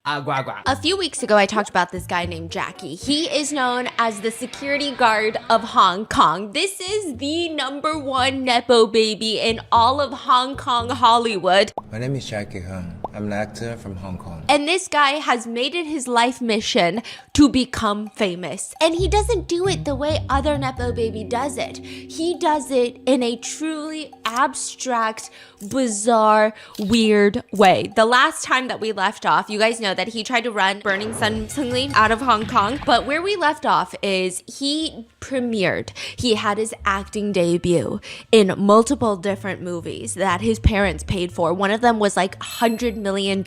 Agua, agua. A few weeks ago, I talked about this guy named Jackie. He is known as the security guard of Hong Kong. This is the #1 Nepo baby in all of Hong Kong Hollywood. My name is Jackie Hung. I'm an actor from Hong Kong. And this guy has made it his life mission to become famous. And he doesn't do it the way other Nepo baby does it. He does it in a truly abstract, bizarre, weird way. The last time that we left off, you guys know that he tried to run Burning Sun Sungli out of Hong Kong. But where we left off is he premiered. He had his acting debut in multiple different movies that his parents paid for. One of them was like $100 million.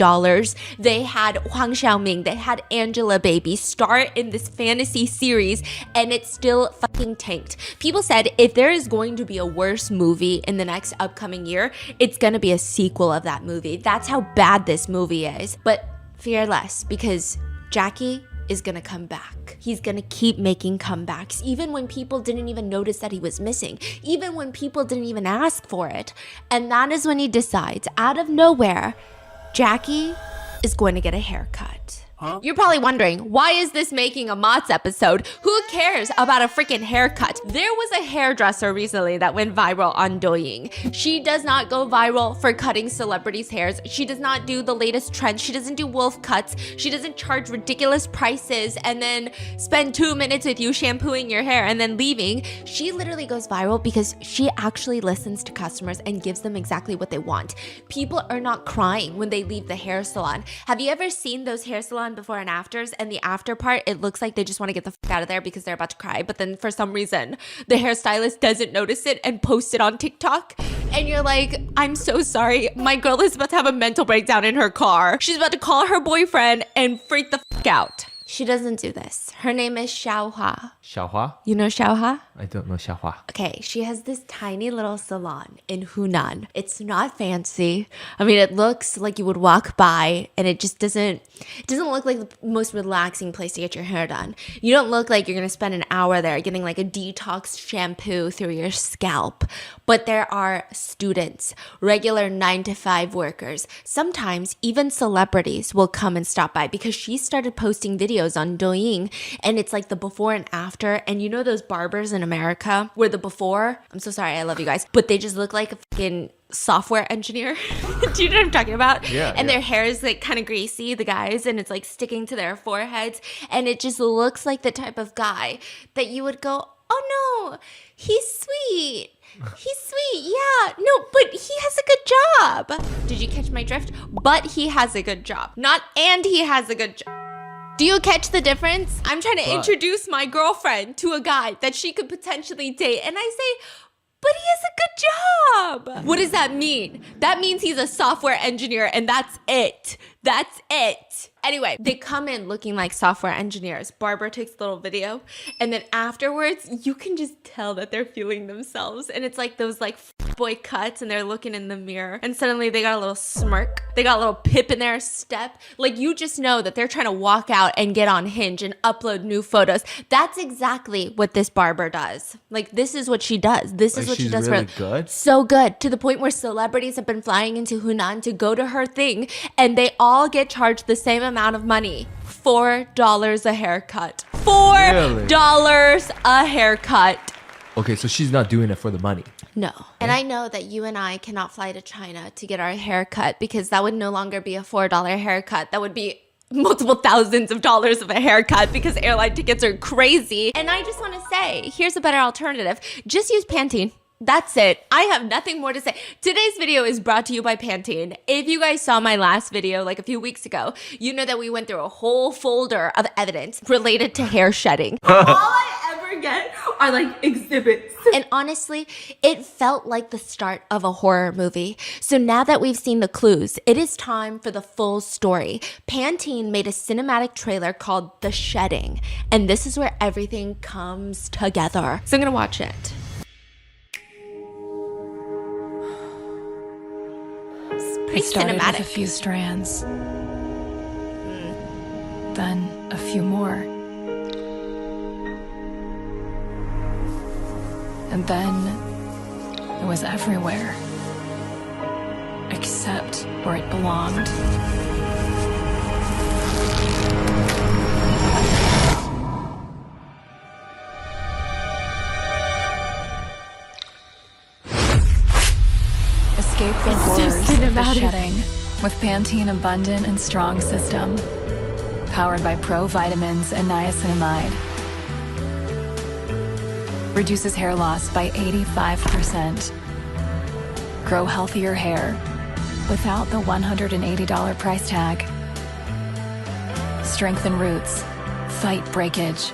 They had Huang Xiaoming, they had Angela Baby star in this fantasy series, and it still fucking tanked. People said if there is going to be a worse movie in the next upcoming year, it's gonna be a sequel of that movie. That's how bad this movie is. But fear less, because Jackie is gonna come back. He's gonna keep making comebacks, even when people didn't even notice that he was missing, even when people didn't even ask for it. And that is when he decides, out of nowhere, Jackie is going to get a haircut. Huh? You're probably wondering, why is this making a Mott's episode? Who cares about a freaking haircut? There was a hairdresser recently that went viral on Douyin. She does not go viral for cutting celebrities' hairs. She does not do the latest trends. She doesn't do wolf cuts. She doesn't charge ridiculous prices and then spend 2 minutes with you shampooing your hair and then leaving. She literally goes viral because she actually listens to customers and gives them exactly what they want. People are not crying when they leave the hair salon. Have you ever seen those hair salons before and afters, and the after part, it looks like they just want to get the fuck out of there because they're about to cry, but then for some reason the hairstylist doesn't notice it and posts it on TikTok, and you're like, I'm so sorry, my girl is about to have a mental breakdown in her car. She's about to call her boyfriend and freak the fuck out. She doesn't do this. Her name is Xiaohua. Xiaohua? You know Xiaohua? I don't know Xiaohua. Okay, she has this tiny little salon in Hunan. It's not fancy. I mean, it looks like you would walk by and it just doesn't look like the most relaxing place to get your hair done. You don't look like you're gonna spend an hour there getting like a detox shampoo through your scalp. But there are students, regular 9-to-5 workers. Sometimes even celebrities will come and stop by because she started posting videos on Douyin, and it's like the before and after. And you know those barbers in America where the before, I'm so sorry, I love you guys, but they just look like a fucking software engineer. Do you know what I'm talking about? Yeah. And their hair is like kind of greasy, the guys, and it's like sticking to their foreheads, and it just looks like the type of guy that you would go, oh no, he's sweet. He's sweet, yeah. No, but he has a good job. Did you catch my drift? But he has a good job. Not and he has a good job. Do you catch the difference? I'm trying to introduce my girlfriend to a guy that she could potentially date, and I say, but he has a good job. What does that mean? That means he's a software engineer, and that's it. That's it. Anyway, they come in looking like software engineers. Barbara takes a little video, and then afterwards, you can just tell that they're feeling themselves. And it's like those like boy cuts, and they're looking in the mirror, and suddenly they got a little smirk. They got a little pip in their step. Like, you just know that they're trying to walk out and get on Hinge and upload new photos. That's exactly what this barber does. Like, this is what she does. This is what she does. Really good? So good, to the point where celebrities have been flying into Hunan to go to her thing, and they all get charged the same amount of money. $4 a haircut. $4 a haircut. Okay, so she's not doing it for the money. No. And I know that you and I cannot fly to China to get our hair cut, because that would no longer be a $4 haircut. That would be multiple thousands of dollars of a haircut, because airline tickets are crazy. And I just want to say, here's a better alternative. Just use Pantene. That's it. I have nothing more to say. Today's video is brought to you by Pantene. If you guys saw my last video like a few weeks ago, you know that we went through a whole folder of evidence related to hair shedding. All I ever get are like exhibits. And honestly, it felt like the start of a horror movie. So now that we've seen the clues, it is time for the full story. Pantene made a cinematic trailer called The Shedding, and this is where everything comes together. So I'm gonna watch it. It started with a few strands, then a few more, and then it was everywhere, except where it belonged. shedding with Pantene Abundant and Strong System. Powered by pro vitamins and niacinamide. Reduces hair loss by 85%. Grow healthier hair without the $180 price tag. Strengthen roots. Fight breakage.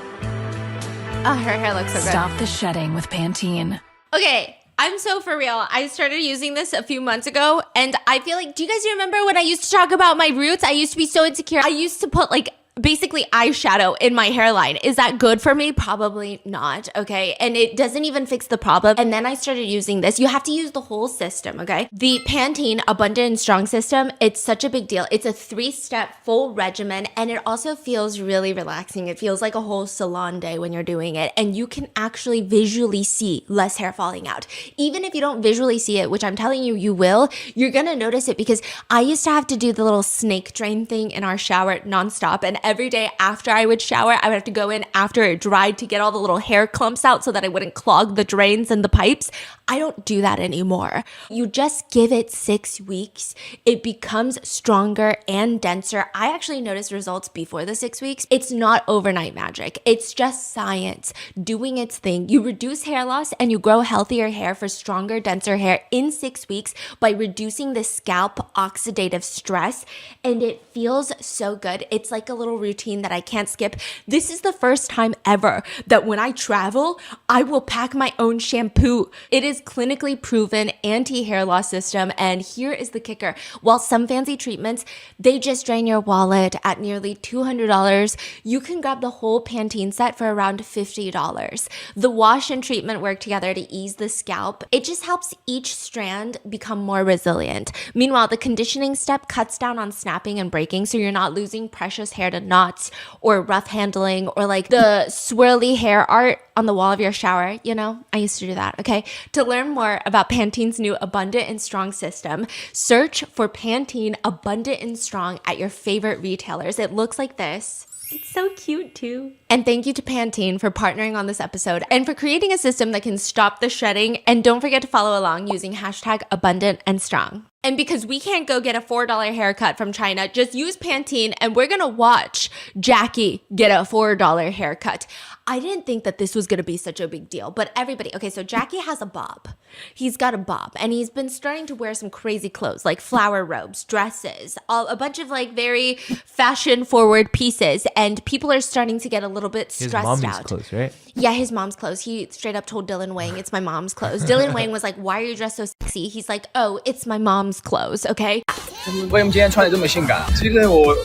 Oh, her hair looks so good. Stop the shedding with Pantene. Okay, I'm so for real. I started using this a few months ago, and I feel like, do you guys remember when I used to talk about my roots? I used to be so insecure. I used to put like basically eyeshadow in my hairline. Is that good for me? Probably not, okay? And it doesn't even fix the problem. And then I started using this. You have to use the whole system, okay? The Pantene Abundant and Strong system, it's such a big deal. It's a 3-step full regimen, and it also feels really relaxing. It feels like a whole salon day when you're doing it, and you can actually visually see less hair falling out. Even if you don't visually see it, which I'm telling you, you will, you're gonna notice it, because I used to have to do the little snake drain thing in our shower nonstop, and every day after I would shower, I would have to go in after it dried to get all the little hair clumps out so that I wouldn't clog the drains and the pipes. I don't do that anymore. You just give it 6 weeks. It becomes stronger and denser. I actually noticed results before the 6 weeks. It's not overnight magic. It's just science doing its thing. You reduce hair loss and you grow healthier hair for stronger, denser hair in 6 weeks by reducing the scalp oxidative stress. And it feels so good. It's like a little routine that I can't skip. This is the first time ever that when I travel, I will pack my own shampoo. It is clinically proven anti-hair loss system. And here is the kicker. While some fancy treatments, they just drain your wallet at nearly $200, you can grab the whole Pantene set for around $50. The wash and treatment work together to ease the scalp. It just helps each strand become more resilient. Meanwhile, the conditioning step cuts down on snapping and breaking, so you're not losing precious hair to knots or rough handling or like the swirly hair art on the wall of your shower. You know, I used to do that, okay? To learn more about Pantene's new Abundant and Strong system, search for Pantene Abundant and Strong at your favorite retailers. It looks like this. It's so cute too. And thank you to Pantene for partnering on this episode and for creating a system that can stop the shedding. And don't forget to follow along using hashtag Abundant and Strong. And because we can't go get a $4 haircut from China, just use Pantene and we're gonna watch Jackie get a $4 haircut. I didn't think that this was gonna be such a big deal, but everybody, okay, so Jackie has a bob. He's got a bob and he's been starting to wear some crazy clothes like flower robes, dresses, a bunch of like very fashion forward pieces, and people are starting to get a little bit stressed out. His mommy's clothes, right? Yeah, his mom's clothes. He straight up told Dylan Wang, it's my mom's clothes. Dylan Wang was like, why are you dressed so sexy? He's like, oh, it's my mom's clothes, okay? 为什么今天穿的这么性感？其实我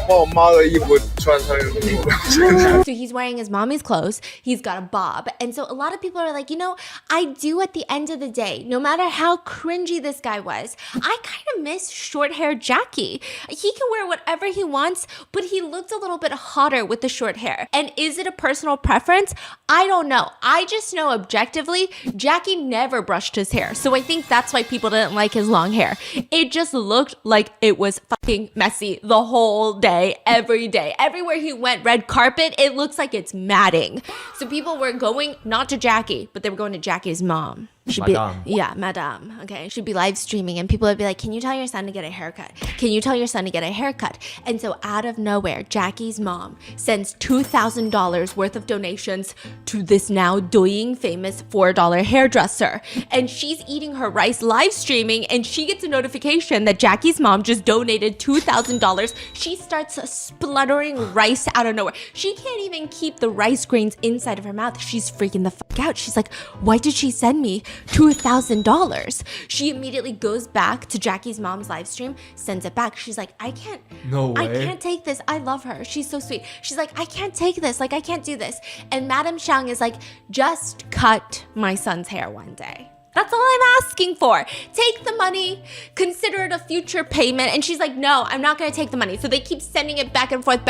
把我妈的衣服穿。So he's wearing his mommy's clothes. He's got a bob. And so a lot of people are like, you know, I do at the end of the day, no matter how cringy this guy was, I kind of miss short hair Jackie. He can wear whatever he wants, but he looked a little bit hotter with the short hair. And is it a personal preference? I don't know. I just know objectively, Jackie never brushed his hair. So I think that's why people didn't like his long hair. It just looked like it was fucking messy the whole day, every day. Everywhere he went, red carpet, it looks like it's matting. So people were going not to Jackie, but they were going to Jackie's mom. Madame. Yeah, Madame. Okay. She'd be live streaming and people would be like, can you tell your son to get a haircut? Can you tell your son to get a haircut? And so out of nowhere, Jackie's mom sends $2,000 worth of donations to this now doing famous $4 hairdresser. And she's eating her rice live streaming and she gets a notification that Jackie's mom just donated $2,000. She starts spluttering rice out of nowhere. She can't even keep the rice grains inside of her mouth. She's freaking the fuck out. She's like, why did she send me $2,000? She immediately goes back to Jackie's mom's live stream, sends it back. She's like, I can't take this. I love her. She's so sweet. She's like, I can't take this. Like, I can't do this. And Madame Xiang is like, just cut my son's hair one day. That's all I'm asking for. Take the money, consider it a future payment. And she's like, no, I'm not gonna take the money. So they keep sending it back and forth.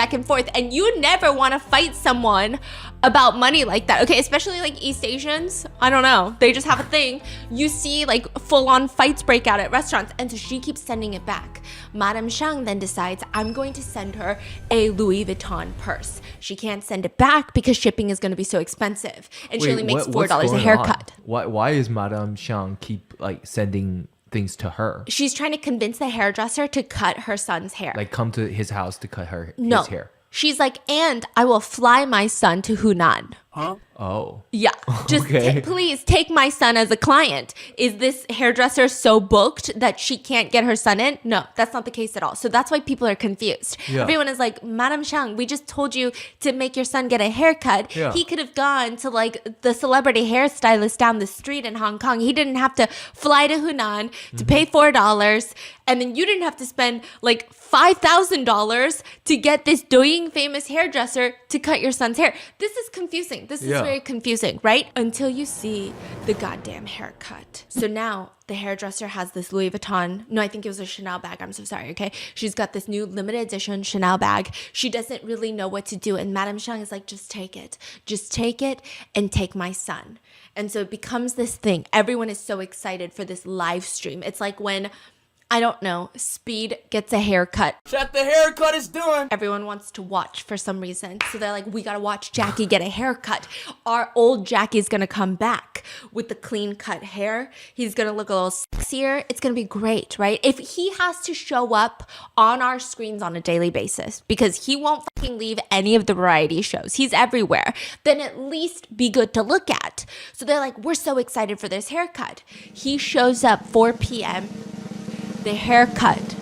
And you never wanna fight someone about money like that, okay? Especially like East Asians, I don't know. They just have a thing. You see like full-on fights break out at restaurants. And so she keeps sending it back. Madame Xiang then decides, I'm going to send her a Louis Vuitton purse. She can't send it back because shipping is gonna be so expensive. And she only makes $4 a haircut. Why is Madame Xiang keep like sending things to her. She's trying to convince the hairdresser to cut her son's hair. Like come to his house to cut No. his hair. She's like, and I will fly my son to Hunan. Oh. Yeah, just please take my son as a client. Is this hairdresser so booked that she can't get her son in? No, that's not the case at all. So that's why people are confused. Yeah. Everyone is like, Madam Shang, we just told you to make your son get a haircut. Yeah. He could have gone to like the celebrity hairstylist down the street in Hong Kong. He didn't have to fly to Hunan to pay $4. And then you didn't have to spend like $5,000 to get this doing famous hairdresser to cut your son's hair. This is confusing. This is Yeah. very confusing, right? Until you see the goddamn haircut. So now the hairdresser has this Louis Vuitton. No, I think it was a Chanel bag. I'm so sorry, okay? She's got this new limited edition Chanel bag. She doesn't really know what to do. And Madame Shang is like, just take it. Just take it and take my son. And so it becomes this thing. Everyone is so excited for this live stream. It's like when, I don't know, Speed gets a haircut. Check the haircut is done. Everyone wants to watch for some reason. So they're like, we gotta watch Jackie get a haircut. Our old Jackie's gonna come back with the clean cut hair. He's gonna look a little sexier. It's gonna be great, right? If he has to show up on our screens on a daily basis because he won't fucking leave any of the variety shows, he's everywhere, then at least be good to look at. So they're like, we're so excited for this haircut. He shows up 4 p.m. The haircut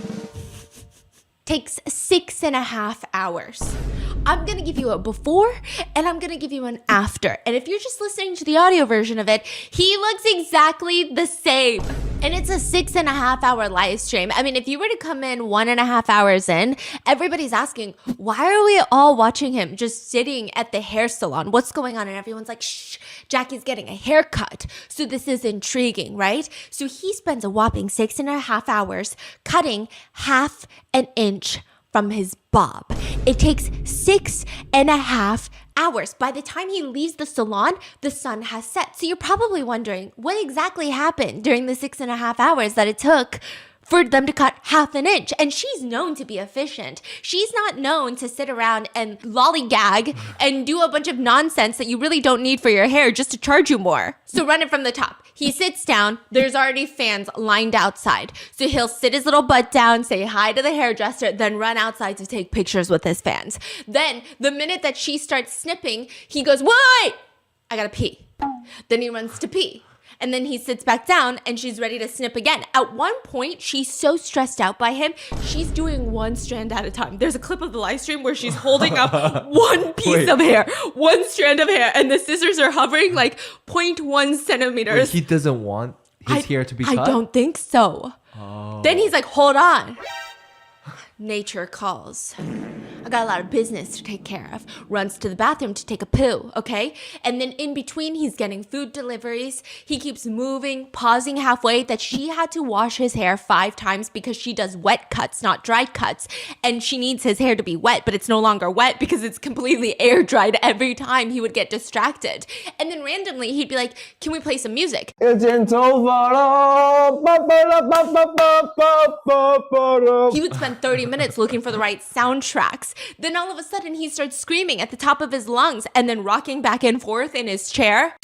takes 6.5 hours. I'm going to give you a before and I'm going to give you an after. And if you're just listening to the audio version of it, he looks exactly the same. And it's a 6.5 hour live stream. I mean, if you were to come in 1.5 hours in, everybody's asking, why are we all watching him just sitting at the hair salon? What's going on? And everyone's like, shh, Jackie's getting a haircut. So this is intriguing, right? So he spends a whopping 6.5 hours cutting half an inch from his bob. It takes 6.5 hours. By the time he leaves the salon, the sun has set. So you're probably wondering what exactly happened during the 6.5 hours that it took for them to cut half an inch. And she's known to be efficient. She's not known to sit around and lollygag and do a bunch of nonsense that you really don't need for your hair just to charge you more. So run it from the top. He sits down. There's already fans lined outside. So he'll sit his little butt down, say hi to the hairdresser, then run outside to take pictures with his fans. Then the minute that she starts snipping, he goes, wait, I gotta pee. Then he runs to pee. And then he sits back down and she's ready to snip again. At one point, she's so stressed out by him, she's doing one strand at a time. There's a clip of the live stream where she's holding up one piece of hair, one strand of hair, and the scissors are hovering like 0.1 centimeters. Wait, he doesn't want his hair to be cut? I don't think so. Then he's like, hold on. Nature calls. I got a lot of business to take care of. Runs to the bathroom to take a poo, okay? And then in between, he's getting food deliveries. He keeps moving, pausing halfway that she had to wash his hair 5 times because she does wet cuts, not dry cuts. And she needs his hair to be wet, but it's no longer wet because it's completely air dried every time he would get distracted. And then randomly, he'd be like, can we play some music? He would spend 30 minutes looking for the right soundtracks. Then all of a sudden he starts screaming at the top of his lungs and then rocking back and forth in his chair.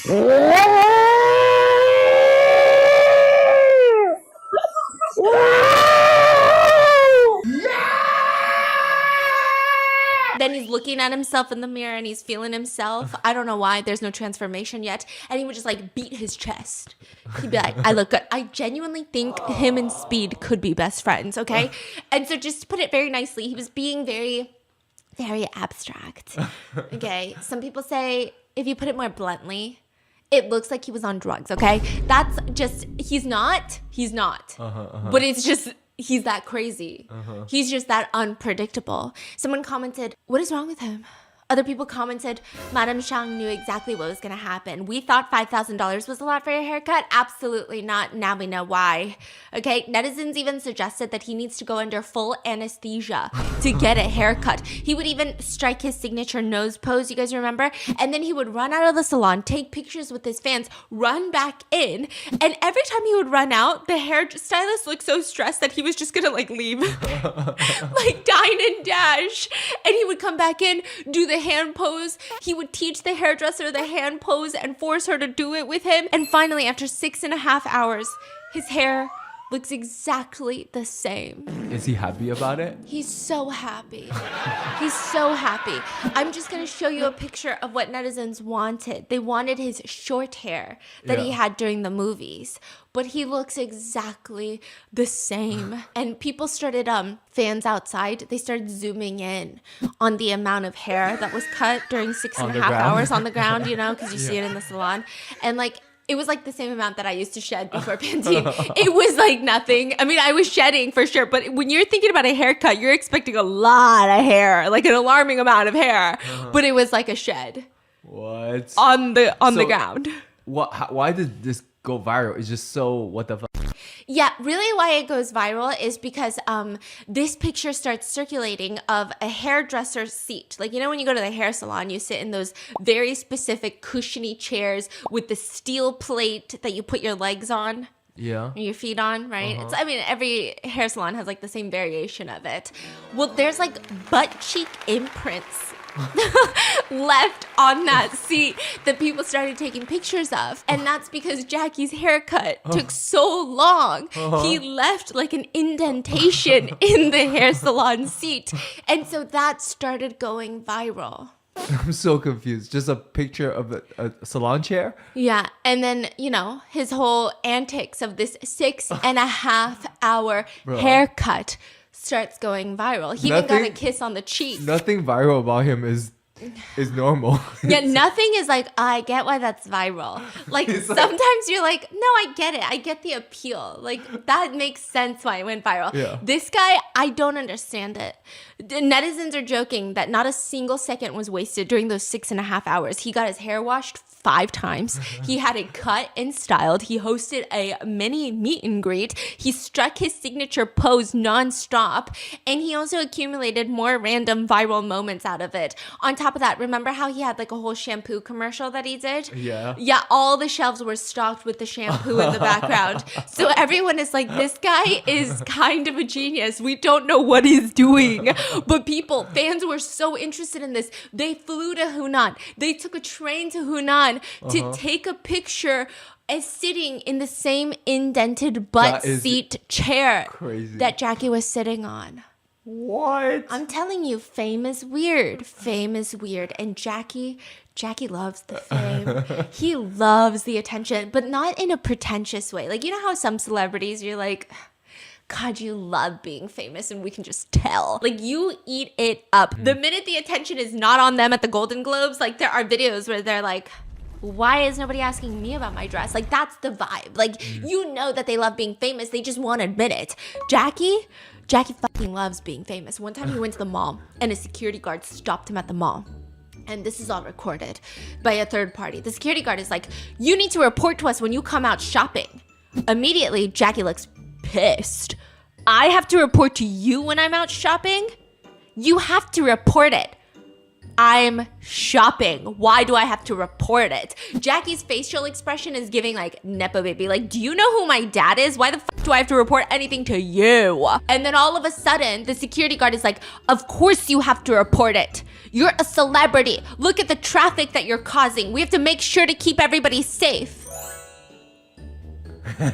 Then he's looking at himself in the mirror and he's feeling himself. I don't know why. There's no transformation yet. And he would just like beat his chest. He'd be like, I look good. I genuinely think him and Speed could be best friends, okay? And so just to put it very nicely, he was being very, very abstract. Okay? Some people say, if you put it more bluntly, it looks like he was on drugs, okay? That's just, he's not. But it's just, he's that crazy. He's just that unpredictable. Someone commented, what is wrong with him? Other people commented, Madame Shang knew exactly what was going to happen. We thought $5,000 was a lot for a haircut. Absolutely not. Now we know why. Okay, netizens even suggested that he needs to go under full anesthesia to get a haircut. He would even strike his signature nose pose, you guys remember? And then he would run out of the salon, take pictures with his fans, run back in. And every time he would run out, the hairstylist looked so stressed that he was just going to like leave. Like dine and dash. And he would come back in, do the hand pose. He would teach the hairdresser the hand pose and force her to do it with him. And finally, after 6.5 hours, his hair looks exactly the same. Is he happy about it? He's so happy. He's so happy. I'm just going to show you a picture of what netizens wanted. They wanted his short hair that he had during the movies. But he looks exactly the same. And people started, fans outside, they started zooming in on the amount of hair that was cut during 6.5 hours on the ground, you know, because you see it in the salon. And like, it was like the same amount that I used to shed before Pantene. It was like nothing. I mean, I was shedding for sure, but when you're thinking about a haircut, you're expecting a lot of hair, like an alarming amount of hair. But it was like a shed. What? On the ground. Why did this go viral? It's just so what the fuck. Yeah, really why it goes viral is because this picture starts circulating of a hairdresser's seat. Like, you know, when you go to the hair salon, you sit in those very specific cushiony chairs with the steel plate that you put your legs on. Yeah. Your feet on, right? It's, I mean, every hair salon has like the same variation of it. Well, there's like butt cheek imprints left on that seat that people started taking pictures of. And that's because Jackie's haircut took so long. He left like an indentation in the hair salon seat. And so that started going viral. I'm so confused. Just a picture of a salon chair? Yeah. And then, you know, his whole antics of this 6.5 hour haircut starts going viral. He even got a kiss on the cheek. Nothing viral about him is normal. Yeah, nothing is like, I get why that's viral. Like, sometimes you're like, no, I get it. I get the appeal. Like, that makes sense why it went viral. Yeah. This guy, I don't understand it. The netizens are joking that not a single second was wasted during those 6.5 hours. He got his hair washed 5 times. He had it cut and styled. He hosted a mini meet and greet. He struck his signature pose nonstop. And he also accumulated more random viral moments out of it. On top of that, remember how he had like a whole shampoo commercial that he did? Yeah. Yeah, all the shelves were stocked with the shampoo in the background. So everyone is like, this guy is kind of a genius. We don't know what he's doing. But fans were so interested in this. They flew to Hunan. They took a train to Hunan to take a picture as sitting in the same indented butt seat chair crazy. That Jackie was sitting on. What? I'm telling you, fame is weird. Fame is weird. And Jackie loves the fame. He loves the attention, but not in a pretentious way. Like, you know how some celebrities, you're like, God, you love being famous and we can just tell. Like, you eat it up. The minute the attention is not on them at the Golden Globes, like, there are videos where they're like, why is nobody asking me about my dress? Like, that's the vibe. Like, you know that they love being famous. They just won't admit it. Jackie fucking loves being famous. One time he went to the mall and a security guard stopped him at the mall. And this is all recorded by a third party. The security guard is like, you need to report to us when you come out shopping. Immediately, Jackie looks pissed. I have to report to you when I'm out shopping? You have to report it. I'm shopping. Why do I have to report it? Jackie's facial expression is giving like Nepo baby. Like, do you know who my dad is? Why the fuck do I have to report anything to you? And then all of a sudden, the security guard is like, of course you have to report it. You're a celebrity. Look at the traffic that you're causing. We have to make sure to keep everybody safe. I'm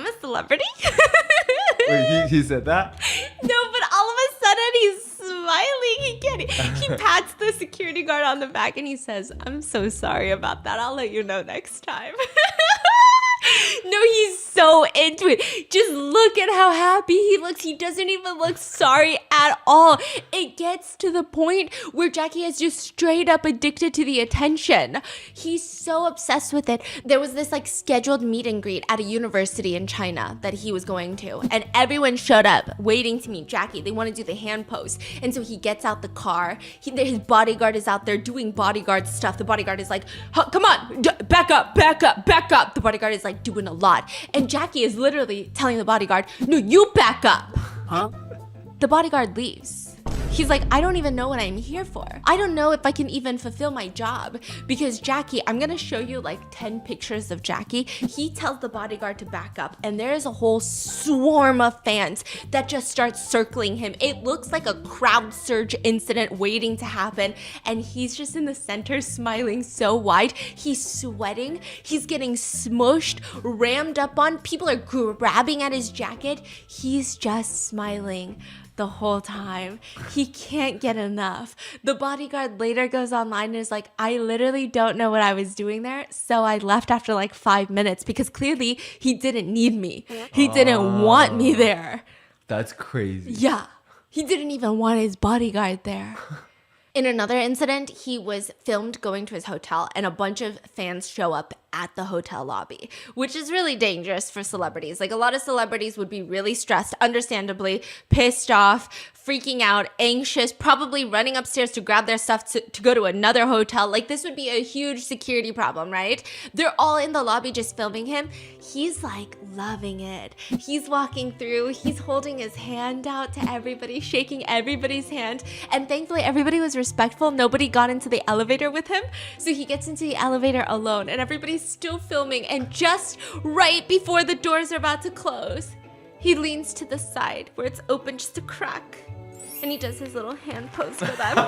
a celebrity? Wait, he said that? No, but all of a sudden he's smiling. He pats the security guard on the back and he says, I'm so sorry about that. I'll let you know next time. No, he's so into it. Just look at how happy he looks. He doesn't even look sorry at all. It gets to the point where Jackie is just straight up addicted to the attention. He's so obsessed with it. There was this like scheduled meet and greet at a university in China that he was going to, and everyone showed up waiting to meet Jackie. They want to do the hand pose. And so he gets out the car. His bodyguard is out there doing bodyguard stuff. The bodyguard is like, come on, back up, back up, back up. The bodyguard is like doing a lot. And Jackie is literally telling the bodyguard, no, you back up. Huh? The bodyguard leaves. He's like, I don't even know what I'm here for. I don't know if I can even fulfill my job because Jackie, I'm gonna show you like 10 pictures of Jackie. He tells the bodyguard to back up and there is a whole swarm of fans that just start circling him. It looks like a crowd surge incident waiting to happen and he's just in the center smiling so wide. He's sweating. He's getting smushed, rammed up on. People are grabbing at his jacket. He's just smiling the whole time. He can't get enough. The bodyguard later goes online and is like, I literally don't know what I was doing there, so I left after like 5 minutes because clearly he didn't need me. He didn't want me there. That's crazy. Yeah. He didn't even want his bodyguard there. In another incident, he was filmed going to his hotel and a bunch of fans show up at the hotel lobby, which is really dangerous for celebrities. Like a lot of celebrities would be really stressed, understandably, pissed off, freaking out, anxious, probably running upstairs to grab their stuff to go to another hotel. Like this would be a huge security problem, right? They're all in the lobby just filming him. He's like loving it. He's walking through, he's holding his hand out to everybody, shaking everybody's hand. And thankfully everybody was respectful. Nobody got into the elevator with him. So he gets into the elevator alone and everybody's still filming. And just right before the doors are about to close, he leans to the side where it's open just a crack. And he does his little hand pose for them.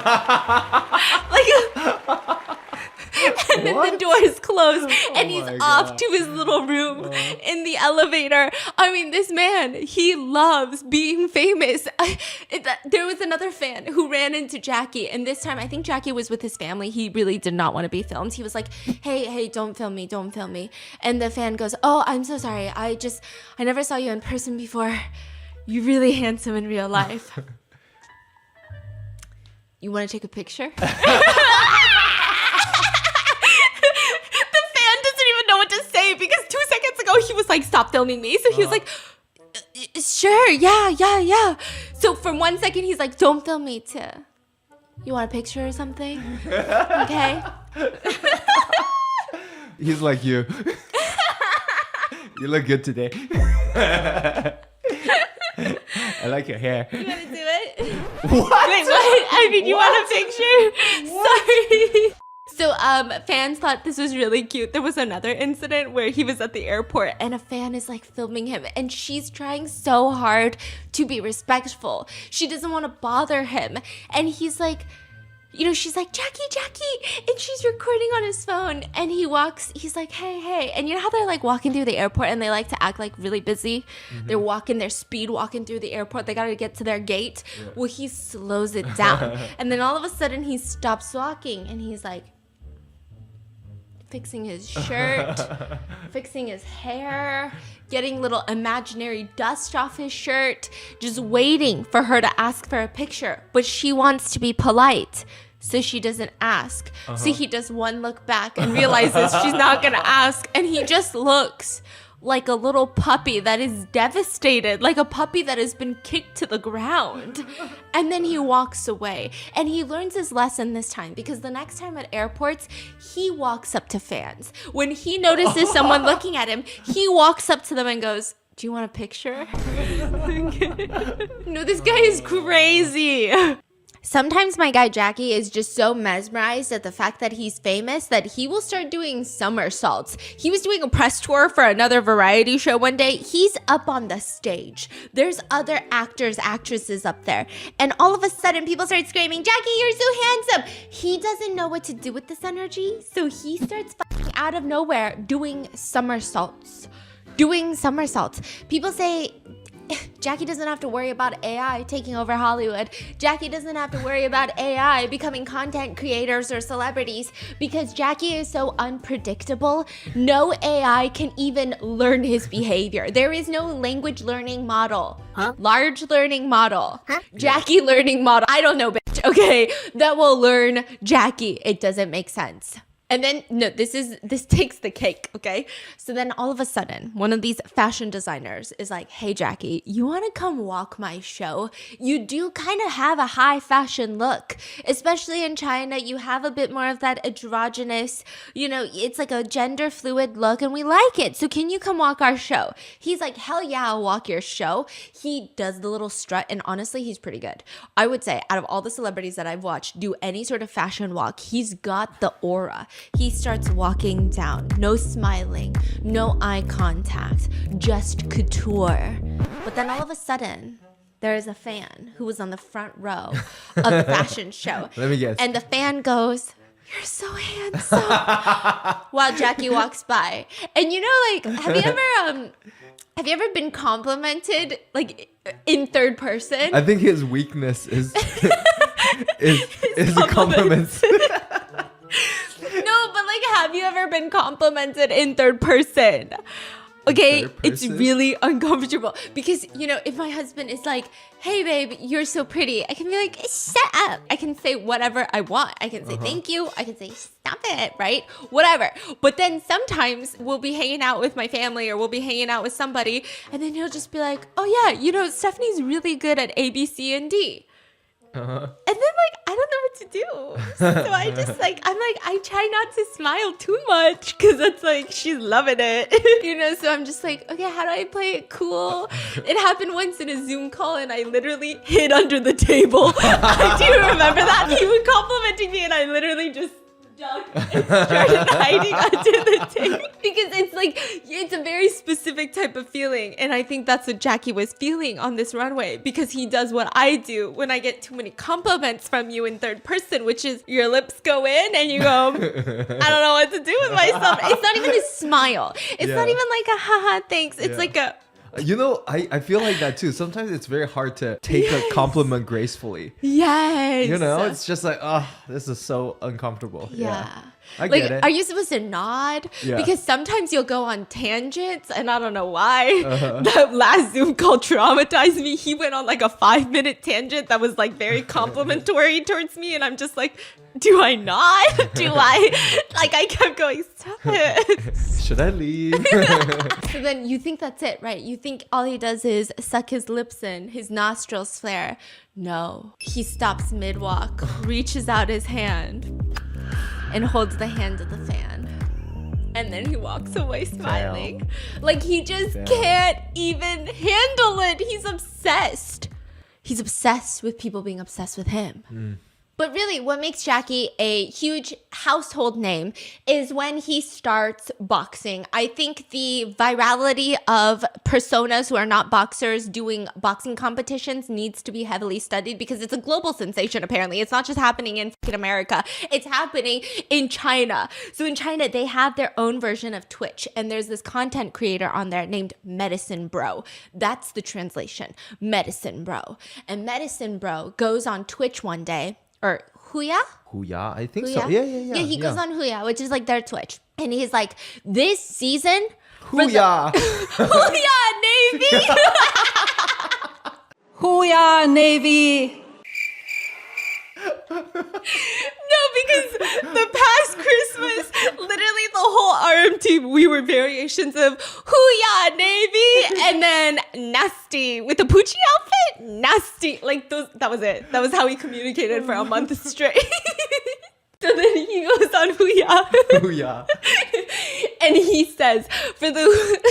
And then the doors close and he's off to his little room in the elevator. I mean, this man, he loves being famous. There was another fan who ran into Jackie, and this time I think Jackie was with his family. He really did not want to be filmed. He was like, hey, don't film me, don't film me. And the fan goes, oh, I'm so sorry. I never saw you in person before. You're really handsome in real life. You want to take a picture? The fan doesn't even know what to say because 2 seconds ago he was like, stop filming me. So he was like, sure, yeah. So for 1 second he's like, don't film me too. You want a picture or something? Okay. He's like you. You look good today. I like your hair. You want to do it? What? Wait, what? I mean, you want a picture? Sorry. So fans thought this was really cute. There was another incident where he was at the airport and a fan is like filming him and she's trying so hard to be respectful. She doesn't want to bother him. And he's like, you know, she's like, Jackie, and she's recording on his phone and he's like, hey. And you know how they're like walking through the airport and they like to act like really busy? Mm-hmm. They're speed walking through the airport. They got to get to their gate. Yeah. Well, he slows it down. And then all of a sudden he stops walking and he's like, fixing his shirt, fixing his hair, getting little imaginary dust off his shirt, just waiting for her to ask for a picture. But she wants to be polite, so she doesn't ask. So he does one look back and realizes she's not gonna ask, and he just looks like a little puppy that is devastated, like a puppy that has been kicked to the ground. And then he walks away. And he learns his lesson this time because the next time at airports, he walks up to fans. When he notices someone looking at him, he walks up to them and goes, do you want a picture? No, this guy is crazy. Sometimes my guy Jackie is just so mesmerized at the fact that he's famous that he will start doing somersaults. He was doing a press tour for another variety show one day. He's up on the stage. There's other actors, actresses up there. And all of a sudden people start screaming, Jackie, you're so handsome. He doesn't know what to do with this energy. So he starts out of nowhere doing somersaults. People say, Jackie doesn't have to worry about AI taking over Hollywood. Jackie doesn't have to worry about AI becoming content creators or celebrities because Jackie is so unpredictable. No AI can even learn his behavior. There is no language learning model, large learning model, Jackie learning model. I don't know, bitch, okay, that will learn Jackie. It doesn't make sense. And then, no, this takes the cake, okay? So then all of a sudden, one of these fashion designers is like, hey, Jackie, you want to come walk my show? You do kind of have a high fashion look, especially in China. You have a bit more of that androgynous, it's like a gender fluid look, and we like it. So can you come walk our show? He's like, hell yeah, I'll walk your show. He does the little strut, and honestly, he's pretty good. I would say out of all the celebrities that I've watched do any sort of fashion walk, he's got the aura. He starts walking down, no smiling, no eye contact, just couture. But then all of a sudden, there is a fan who was on the front row of the fashion show. Let me guess. And the fan goes, "You're so handsome," while Jackie walks by. And have you ever been complimented like in third person? I think his weakness is compliments. No, but have you ever been complimented in third person? Okay, Third it's person? really uncomfortable because, if my husband is like, hey, babe, you're so pretty, I can be like, shut up. I can say whatever I want. I can say thank you. I can say stop it, right? Whatever. But then sometimes we'll be hanging out with my family or we'll be hanging out with somebody and then he'll just be like, oh yeah, Stephanie's really good at A, B, C, and D. And then I don't know what to do. So I just I try not to smile too much because it's she's loving it. So I'm just like, okay, how do I play it cool? It happened once in a Zoom call and I literally hid under the table. Do you remember that? He was complimenting me and I literally just ducked and started hiding under the table because it's a very specific type of feeling, and I think that's what Jackie was feeling on this runway because he does what I do when I get too many compliments from you in third person, which is your lips go in and you go, I don't know what to do with myself. It's not even a smile. It's not even like a haha thanks. It's like a I feel like that too. Sometimes it's very hard to take a compliment gracefully. yes. It's just like, this is so uncomfortable. Yeah. I get it. Are you supposed to nod? Yeah. Because sometimes you'll go on tangents and I don't know why. That last Zoom call traumatized me. He went on a 5-minute tangent that was very complimentary towards me. And I'm just like, do I not? Do I? I kept going, stop it. Should I leave? So then you think that's it, right? You think all he does is suck his lips in, his nostrils flare. No. He stops mid-walk, reaches out his hand, and holds the hand of the fan. And then he walks away smiling. He just can't even handle it. He's obsessed. He's obsessed with people being obsessed with him. But really, what makes Jackie a huge household name is when he starts boxing. I think the virality of personas who are not boxers doing boxing competitions needs to be heavily studied because it's a global sensation, apparently. It's not just happening in America. It's happening in China. So in China, they have their own version of Twitch. And there's this content creator on there named Medicine Bro. That's the translation, Medicine Bro. And Medicine Bro goes on Twitch one day, or Huya? Huya, I think Huya? so. Yeah. Yeah, he goes on Huya, which is their Twitch. And he's like, this season... Huya! Huya Navy! Hooyah, Navy! No, because the past Christmas, literally the whole RM team, we were variations of Hooyah Navy and then Nasty with the Poochie outfit. Nasty. That was it. That was how we communicated for a month straight. So then he goes on Hooyah. Huya. And he says, for the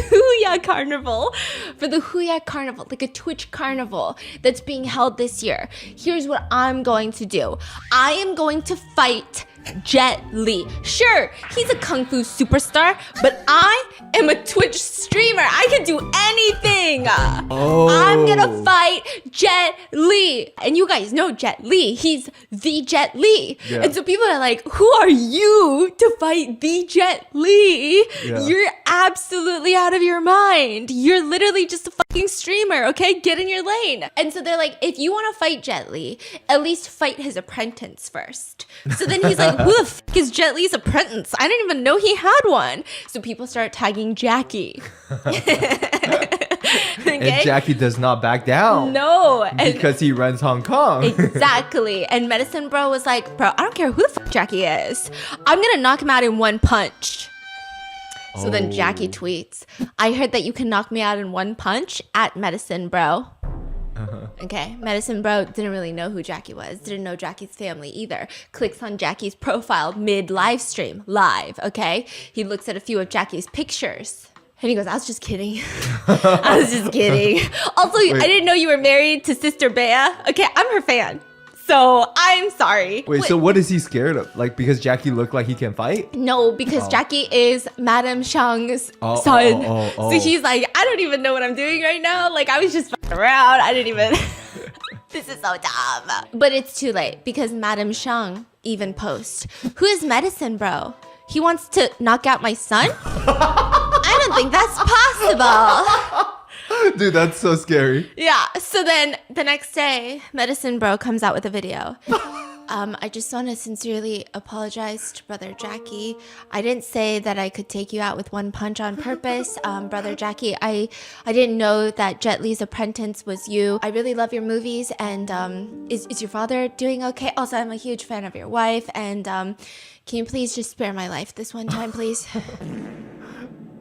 Hooyah Carnival, like a Twitch carnival that's being held this year, here's what I'm going to do. I am going to fight Jet Li. Sure, he's a kung fu superstar, but I am a Twitch streamer. I can do anything. I'm gonna fight Jet Li. And you guys know Jet Li. He's the Jet Li. Yeah. And so people are like, who are you to fight the Jet Li? Yeah. You're absolutely out of your mind. You're literally just a fucking streamer, okay? Get in your lane. And so they're like, if you want to fight Jet Li, at least fight his apprentice first. So then he's like, who the fuck is Jet Li's apprentice? I didn't even know he had one. So people start tagging Jackie. Okay? And Jackie does not back down. No. And Because he runs Hong Kong. exactly. And Medicine Bro was like, bro, I don't care who the fuck Jackie is. I'm going to knock him out in one punch. So then Jackie tweets, I heard that you can knock me out in one punch at Medicine Bro. Okay, Medicine Bro didn't really know who Jackie was, didn't know Jackie's family either. Clicks on Jackie's profile mid-live stream, live, okay? He looks at a few of Jackie's pictures. And he goes, I was just kidding. I was just kidding. Also, I didn't know you were married to Sister Bea. Okay, I'm her fan. So I'm sorry. Wait, so what is he scared of? Like, because Jackie looked like he can fight? No, because Jackie is Madame Shang's son. So he's like, I don't even know what I'm doing right now. Like, I was just fucking around. I didn't even... This is so dumb. But it's too late because Madame Shang even posts, who is Medicine Bro? He wants to knock out my son? I don't think that's possible. Dude, that's so scary. Yeah. So then the next day, Medicine Bro comes out with a video. I just want to sincerely apologize to Brother Jackie. I didn't say that I could take you out with one punch on purpose. Brother Jackie, I didn't know that Jet Li's apprentice was you. I really love your movies. And is your father doing okay? Also, I'm a huge fan of your wife. And can you please just spare my life this one time, please?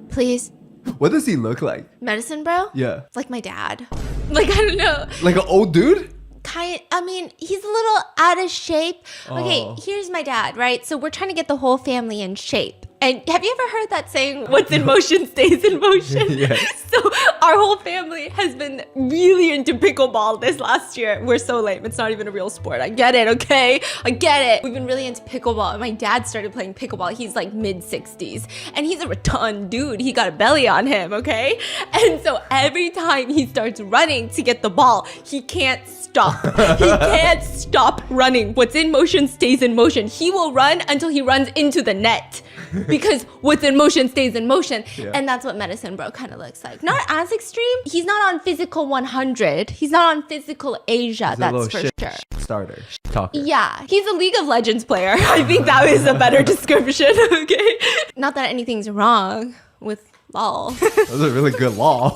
Please? What does he look like? Medicine Bro? Yeah. Like my dad. Like, I don't know. Like an old dude? I mean, he's a little out of shape. Okay, here's my dad, right? So we're trying to get the whole family in shape. And have you ever heard that saying, what's in motion stays in motion? Yes. So our whole family has been really into pickleball this last year. We're so lame. It's not even a real sport. I get it, okay? I get it. We've been really into pickleball. And my dad started playing pickleball. He's like mid-60s. And he's a rotund dude. He got a belly on him, okay? And so every time he starts running to get the ball, he can't stop. He can't stop running. What's in motion stays in motion. He will run until he runs into the net. Because what's in motion stays in motion. Yeah. And that's what Medicine Bro kind of looks like. Not as extreme. He's not on physical 100. He's not on physical Asia, He's that's for sure. Starter. Talker. Yeah. He's a League of Legends player. I think that is a better description, okay? Not that anything's wrong with LOL. That was a really good law.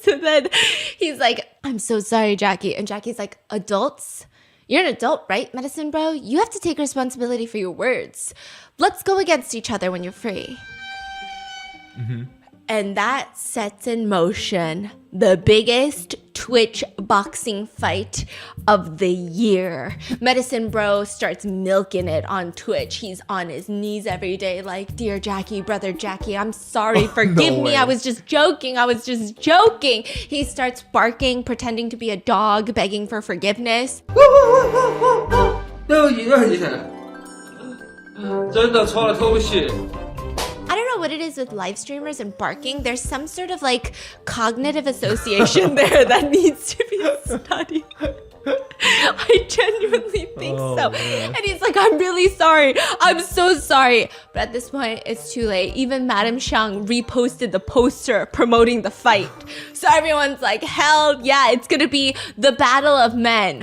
So then he's like, I'm so sorry, Jackie. And Jackie's like, adults? You're an adult, right, Medicine Bro? You have to take responsibility for your words. Let's go against each other when you're free. Mm-hmm. And that sets in motion the biggest Twitch boxing fight of the year. Medicine Bro starts milking it on Twitch. He's on his knees every day like, dear Jackie, brother Jackie, I'm sorry, forgive me. I was just joking. He starts barking, pretending to be a dog, begging for forgiveness. 对不起，对不起，真的错了，对不起。 I don't know what it is with live streamers and barking. There's some sort of like cognitive association there that needs to be studied. I genuinely think so. Man. And he's like, I'm really sorry. I'm so sorry. But at this point, it's too late. Even Madame Shang reposted the poster promoting the fight. So everyone's like, hell yeah, it's going to be the battle of men,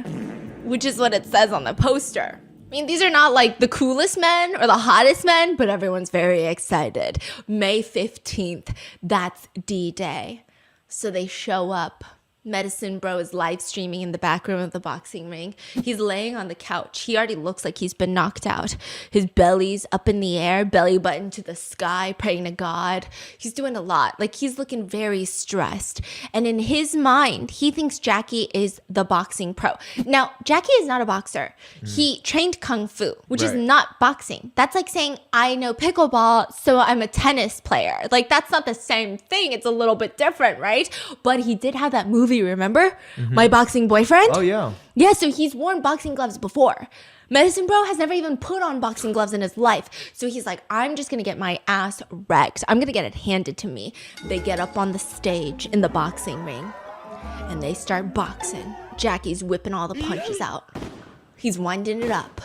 which is what it says on the poster. I mean, these are not like the coolest men or the hottest men, but everyone's very excited. May 15th, that's D-Day. So they show up. Medicine Bro is live streaming in the back room of the boxing ring. He's laying on the couch. He already looks like he's been knocked out. His belly's up in the air, belly button to the sky, praying to God. He's doing a lot. Like, he's looking very stressed. And in his mind, he thinks Jackie is the boxing pro. Now, Jackie is not a boxer. He trained Kung Fu, which is not boxing. That's like saying, I know pickleball, so I'm a tennis player. Like, that's not the same thing. It's a little bit different, right? But he did have that movie, remember? My Boxing Boyfriend? Oh, yeah. Yeah, so he's worn boxing gloves before. Medicine Bro has never even put on boxing gloves in his life. So he's like, I'm just going to get my ass wrecked. I'm going to get it handed to me. They get up on the stage in the boxing ring and they start boxing. Jackie's whipping all the punches out. He's winding it up.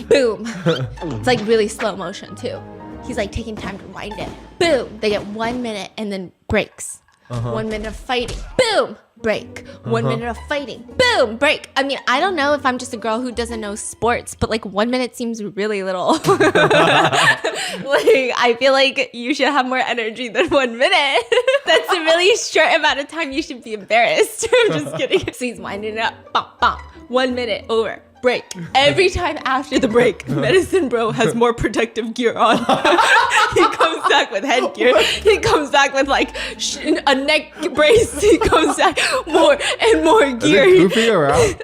Boom. It's like really slow motion too. He's like taking time to wind it. Boom. They get 1 minute and then breaks. 1 minute of fighting. Boom. break. 1 minute of fighting, boom, break. I mean, I don't know if I'm just a girl who doesn't know sports, but like 1 minute seems really little. Like, I feel like you should have more energy than 1 minute. That's a really short amount of time. You should be embarrassed. I'm just kidding. So he's winding it up. Bop, bop. 1 minute over. Break. Every time after the break, Medicine Bro has more protective gear on. He comes back with headgear. He comes back with like a neck brace. He comes back more and more gear. Is it goofy around?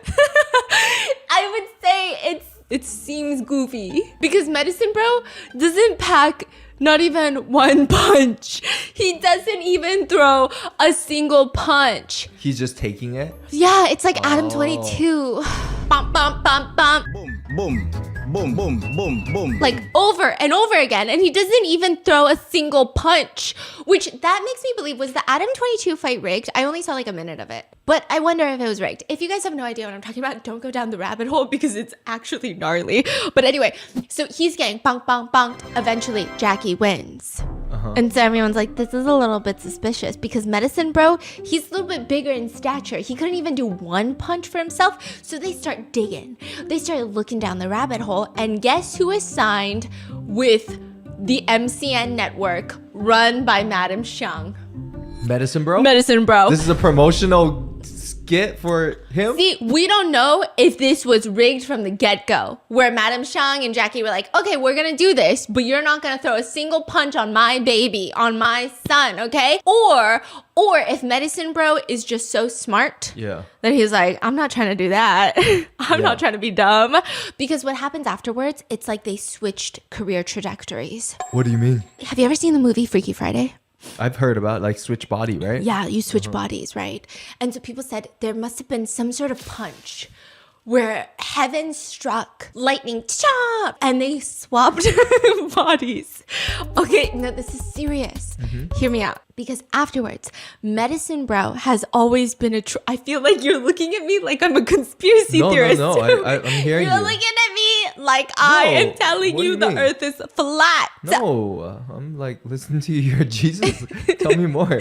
I would say it seems goofy because Medicine Bro doesn't pack not even one punch. He doesn't even throw a single punch. He's just taking it? Yeah, it's like Adam 22. Bump, bump, bump, bump. Boom, boom, boom, boom, boom. Like over and over again. And he doesn't even throw a single punch, which that makes me believe was the Adam 22 fight rigged. I only saw like a minute of it, but I wonder if it was rigged. If you guys have no idea what I'm talking about, don't go down the rabbit hole because it's actually gnarly. But anyway, so he's getting bonk, bonk, bonked. Eventually, Jackie wins. And so everyone's like, this is a little bit suspicious because Medicine Bro, he's a little bit bigger in stature. He couldn't even do one punch for himself. So they start digging. They started looking down the rabbit hole. And guess who is signed with the MCN network run by Madam Xiang? Medicine Bro? Medicine Bro. This is a promotional skit for him? See, we don't know if this was rigged from the get-go, where Madam Xiang and Jackie were like, okay, we're gonna do this, but you're not gonna throw a single punch on my baby, on my son, okay? Or if Medicine Bro is just so smart that he's like, I'm not trying to do that. I'm not trying to be dumb. Because what happens afterwards, it's like they switched career trajectories. What do you mean? Have you ever seen the movie Freaky Friday? I've heard about like switch body, right? Yeah, you switch bodies, right? And so people said there must have been some sort of punch where heaven struck lightning, cha, and they swapped bodies. Okay, no, this is serious. Hear me out. Because afterwards, Medicine Bro has always been a I feel like you're looking at me like I'm a conspiracy theorist. No, I'm hearing you. You're looking at me like I am telling what do you you the mean? earth is flat. No, I'm like, listen to your Jesus. Tell me more.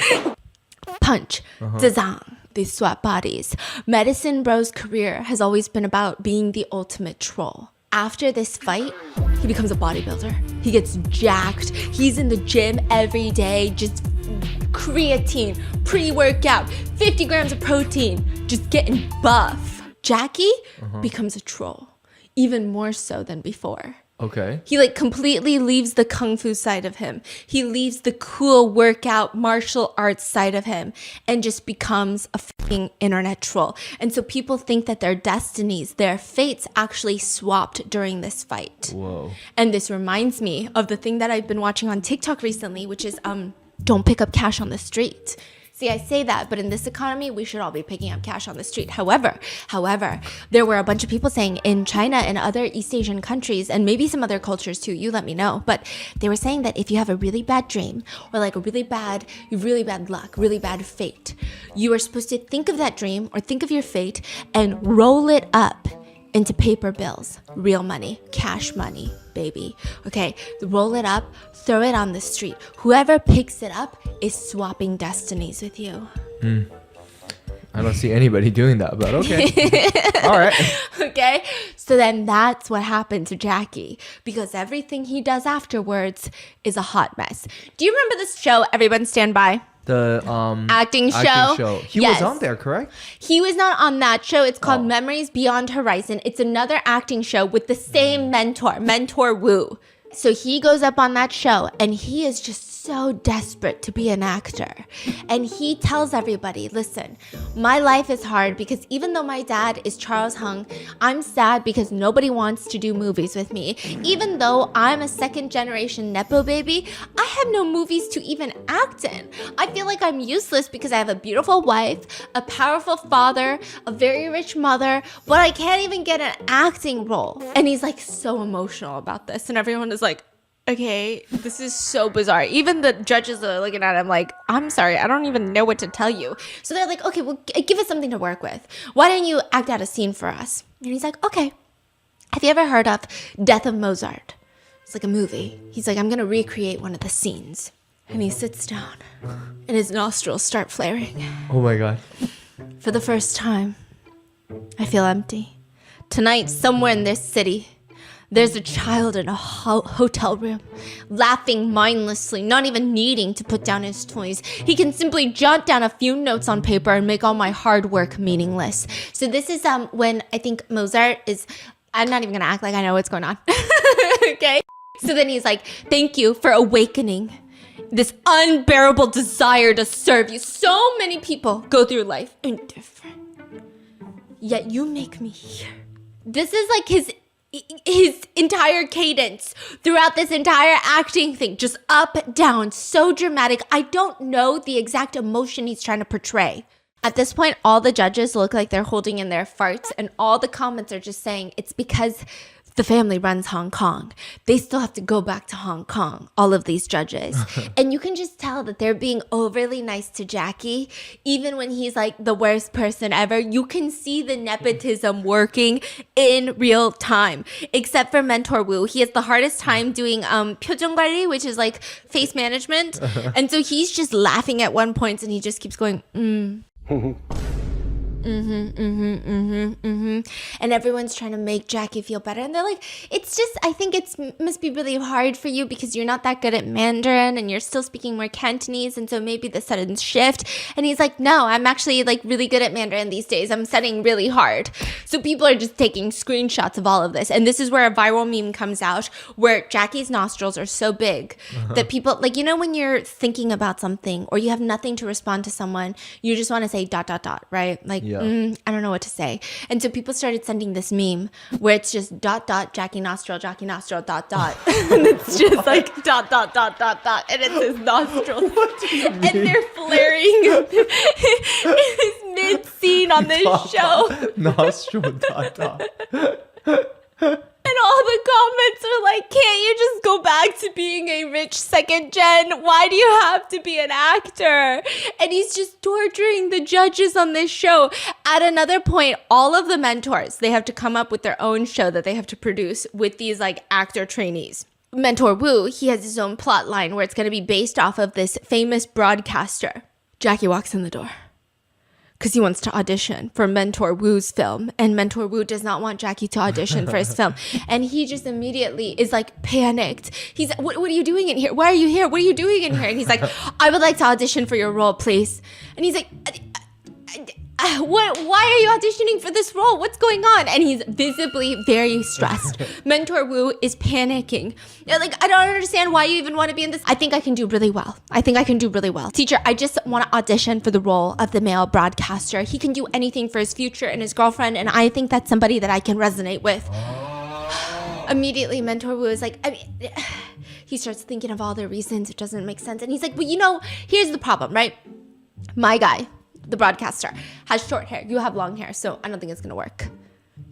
Punch, zazang. They swap bodies. Medicine Bro's career has always been about being the ultimate troll. After this fight, he becomes a bodybuilder. He gets jacked. He's in the gym every day, just creatine, pre-workout, 50 grams of protein, just getting buff. Jackie becomes a troll, even more so than before. Okay. He like completely leaves the kung fu side of him. He leaves the cool workout martial arts side of him and just becomes a fucking internet troll. And so people think that their destinies, their fates actually swapped during this fight. Whoa. And this reminds me of the thing that I've been watching on TikTok recently, which is don't pick up cash on the street. See, I say that, but in this economy, we should all be picking up cash on the street. However, there were a bunch of people saying in China and other East Asian countries, and maybe some other cultures too, you let me know, but they were saying that if you have a really bad dream or like a really bad luck, really bad fate, you are supposed to think of that dream or think of your fate and roll it up into paper bills, real money, cash money, baby. Okay, roll it up, throw it on the street. Whoever picks it up is swapping destinies with you. I don't see anybody doing that, but okay. All right. Okay, so then that's what happened to Jackie because everything he does afterwards is a hot mess. Do you remember this show, Everyone Stand By? The acting show. He was on there, correct? He was not on that show. It's called Memories Beyond Horizon. It's another acting show with the same mentor Wu. So he goes up on that show and he is just so desperate to be an actor. And he tells everybody, listen, my life is hard because even though my dad is Charles Hung, I'm sad because nobody wants to do movies with me. Even though I'm a second generation Nepo baby, I have no movies to even act in. I feel like I'm useless because I have a beautiful wife, a powerful father, a very rich mother, but I can't even get an acting role. And he's like so emotional about this. And everyone is like, okay, this is so bizarre. Even the judges are looking at him like, I'm sorry, I don't even know what to tell you. So they're like, okay, well, give us something to work with. Why don't you act out a scene for us? And he's like, okay. Have you ever heard of Death of Mozart? It's like a movie. He's like, I'm going to recreate one of the scenes. And he sits down and his nostrils start flaring. Oh my God. For the first time, I feel empty. Tonight, somewhere in this city, there's a child in a hotel room, laughing mindlessly, not even needing to put down his toys. He can simply jot down a few notes on paper and make all my hard work meaningless. So this is when I think Mozart is... I'm not even gonna act like I know what's going on. Okay? So then he's like, thank you for awakening this unbearable desire to serve you. So many people go through life indifferent, yet you make me here. This is like his entire cadence throughout this entire acting thing, just up, down, so dramatic. I don't know the exact emotion he's trying to portray. At this point, all the judges look like they're holding in their farts, and all the comments are just saying it's because the family runs Hong Kong. They still have to go back to Hong Kong, all of these judges. And you can just tell that they're being overly nice to Jackie, even when he's like the worst person ever. You can see the nepotism working in real time, except for Mentor Wu. He has the hardest time doing 표정 관리, which is like face management. And so he's just laughing at one point and he just keeps going, and everyone's trying to make Jackie feel better, and they're like, it's just, I think must be really hard for you because you're not that good at Mandarin and you're still speaking more Cantonese, and so maybe the sudden shift. And he's like, no, I'm actually like really good at Mandarin these days. I'm studying really hard. So people are just taking screenshots of all of this, and this is where a viral meme comes out where Jackie's nostrils are so big that people, like, you know, when you're thinking about something or you have nothing to respond to someone, you just want to say ... right? Like, I don't know what to say. And so people started sending this meme where it's just ... Jackie nostril ... and it's just like ... and it's his nostrils. And they're flaring his mid-scene on this show. Nostril ... And all the comments are like, can't you just go back to being a rich second gen? Why do you have to be an actor? And he's just torturing the judges on this show. At another point, all of the mentors, they have to come up with their own show that they have to produce with these like actor trainees. Mentor Wu, he has his own plot line where it's going to be based off of this famous broadcaster. Jackie walks in the door because he wants to audition for Mentor Wu's film, and Mentor Wu does not want Jackie to audition for his film. And he just immediately is like panicked. He's like, what are you doing in here? Why are you here? What are you doing in here? And he's like, I would like to audition for your role, please. And he's like, what? Why are you auditioning for this role? What's going on? And he's visibly very stressed. Mentor Wu is panicking. Like, I don't understand why you even want to be in this. I think I can do really well. Teacher, I just want to audition for the role of the male broadcaster. He can do anything for his future and his girlfriend, and I think that's somebody that I can resonate with. Immediately, Mentor Wu is like, he starts thinking of all the reasons it doesn't make sense. And he's like, well, you know, here's the problem, right? My guy, the broadcaster, has short hair. You have long hair, so I don't think it's gonna work.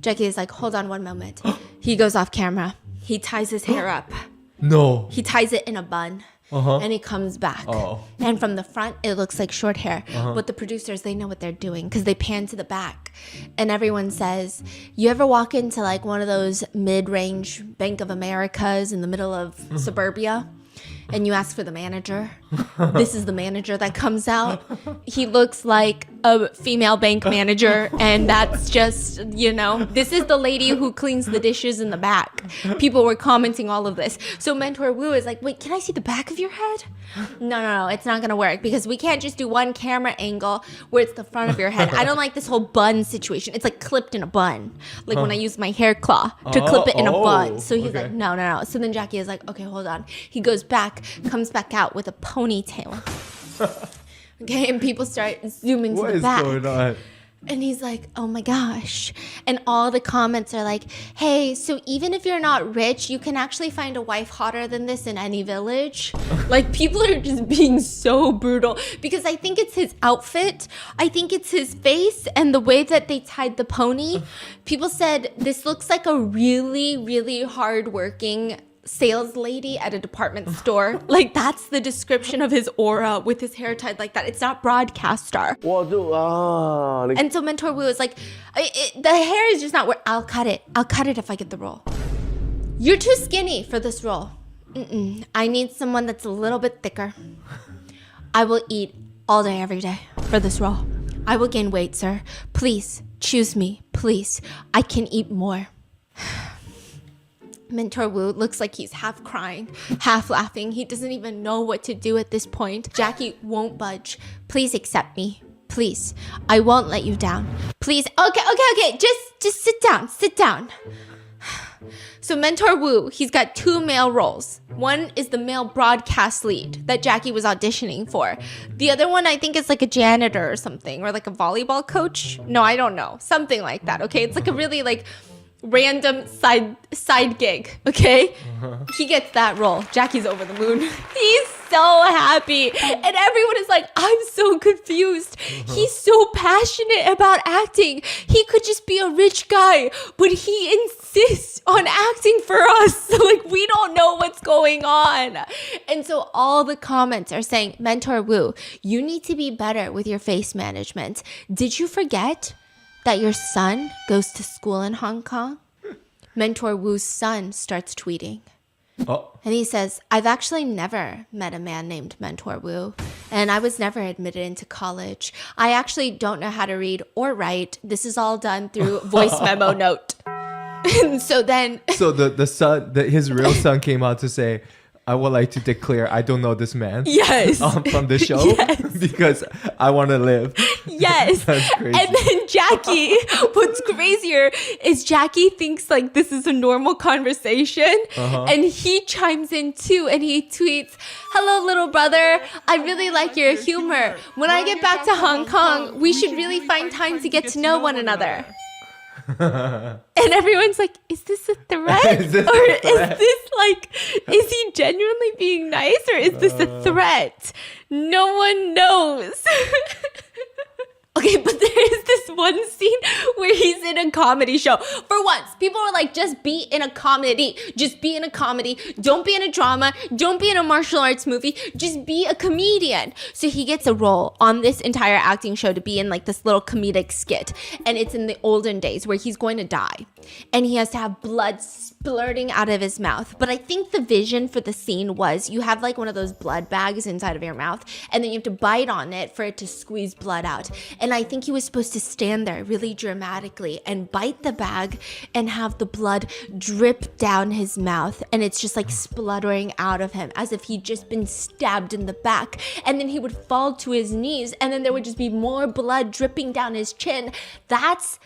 Jackie is like, hold on one moment. He goes off camera. He ties his hair up. No. He ties it in a bun. And he comes back. And from the front, it looks like short hair. But the producers, they know what they're doing because they pan to the back. And everyone says, you ever walk into like one of those mid-range Bank of Americas in the middle of suburbia? And you ask for the manager. This is the manager that comes out. He looks like a female bank manager, and that's just, you know, this is the lady who cleans the dishes in the back. People were commenting all of this. So Mentor Wu is like, wait, can I see the back of your head? No, it's not gonna work because we can't just do one camera angle where it's the front of your head. I don't like this whole bun situation. It's like clipped in a bun, like when I use my hair claw to clip it in a bun. So he's like, no. So then Jackie is like, okay, hold on. He goes back, comes back out with a ponytail. Okay, and people start zooming to the back. What is going on? And he's like, oh my gosh. And all the comments are like, hey, so even if you're not rich, you can actually find a wife hotter than this in any village. Like, people are just being so brutal because I think it's his outfit. I think it's his face and the way that they tied the pony. People said this looks like a really, really hardworking sales lady at a department store. Like, that's the description of his aura with his hair tied like that. It's not broadcaster. And so Mentor Wu is like, the hair is just not where I'll cut it if I get the role. You're too skinny for this role. I need someone that's a little bit thicker. I will eat all day every day for this role. I will gain weight, sir. Please, choose me. Please. I can eat more. Mentor Wu looks like he's half crying, half laughing. He doesn't even know what to do at this point. Jackie won't budge. Please accept me. Please. I won't let you down. Please. Okay. Just sit down. So Mentor Wu, he's got 2 male roles. One is the male broadcast lead that Jackie was auditioning for. The other one I think is like a janitor or something, or like a volleyball coach. No, I don't know. Something like that, okay? It's like a really like random side gig, okay? He gets that role. Jackie's over the moon. He's so happy. And everyone is like, I'm so confused. He's so passionate about acting. He could just be a rich guy, but he insists on acting for us. Like, we don't know what's going on. And so all the comments are saying, Mentor Wu, you need to be better with your face management. Did you forget that your son goes to school in Hong Kong? Mentor Wu's son starts tweeting. Oh. And he says, I've actually never met a man named Mentor Wu, and I was never admitted into college. I actually don't know how to read or write. This is all done through voice memo note. And so the son, his real son came out to say, I would like to declare I don't know this man. Yes. From the show. Yes. Because I want to live. Yes. That's crazy. And then Jackie, what's crazier is Jackie thinks like this is a normal conversation. And he chimes in too and he tweets, hello, little brother. I really like your humor. When I get back to Hong Kong, we should really find time to get to know one another. And everyone's like, is this a threat? Is he genuinely being nice or is this a threat? No one knows. Okay, but there is this one scene where he's in a comedy show. For once, people were like, just be in a comedy. Just be in a comedy. Don't be in a drama. Don't be in a martial arts movie. Just be a comedian. So he gets a role on this entire acting show to be in like this little comedic skit. And it's in the olden days where he's going to die. And he has to have blood splurting out of his mouth. But I think the vision for the scene was you have like one of those blood bags inside of your mouth. And then you have to bite on it for it to squeeze blood out. And I think he was supposed to stand there really dramatically and bite the bag and have the blood drip down his mouth. And it's just like spluttering out of him as if he'd just been stabbed in the back. And then he would fall to his knees and then there would just be more blood dripping down his chin. That's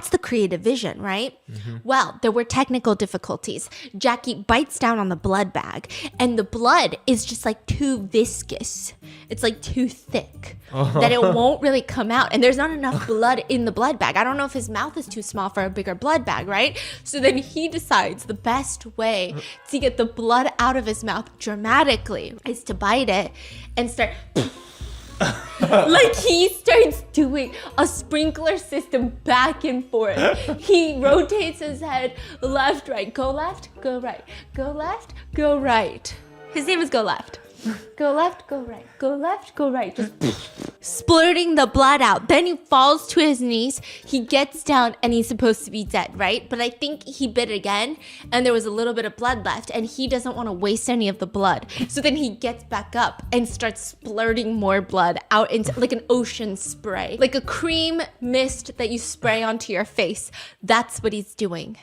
the creative vision, right? Well, there were technical difficulties. Jackie bites down on the blood bag and the blood is just like too viscous. It's like too thick that it won't really come out. And there's not enough blood in the blood bag. I don't know if his mouth is too small for a bigger blood bag, right? So then he decides the best way to get the blood out of his mouth dramatically is to bite it and start... Like he starts doing a sprinkler system back and forth. He rotates his head left, right, go left, go right, go left, go right. His name is Go Left. Go left, go right, go left, go right. Just splurting the blood out. Then he falls to his knees. He gets down and he's supposed to be dead, right? But I think he bit again and there was a little bit of blood left and he doesn't want to waste any of the blood. So then he gets back up and starts splurting more blood out into like an ocean spray. Like a cream mist that you spray onto your face. That's what he's doing.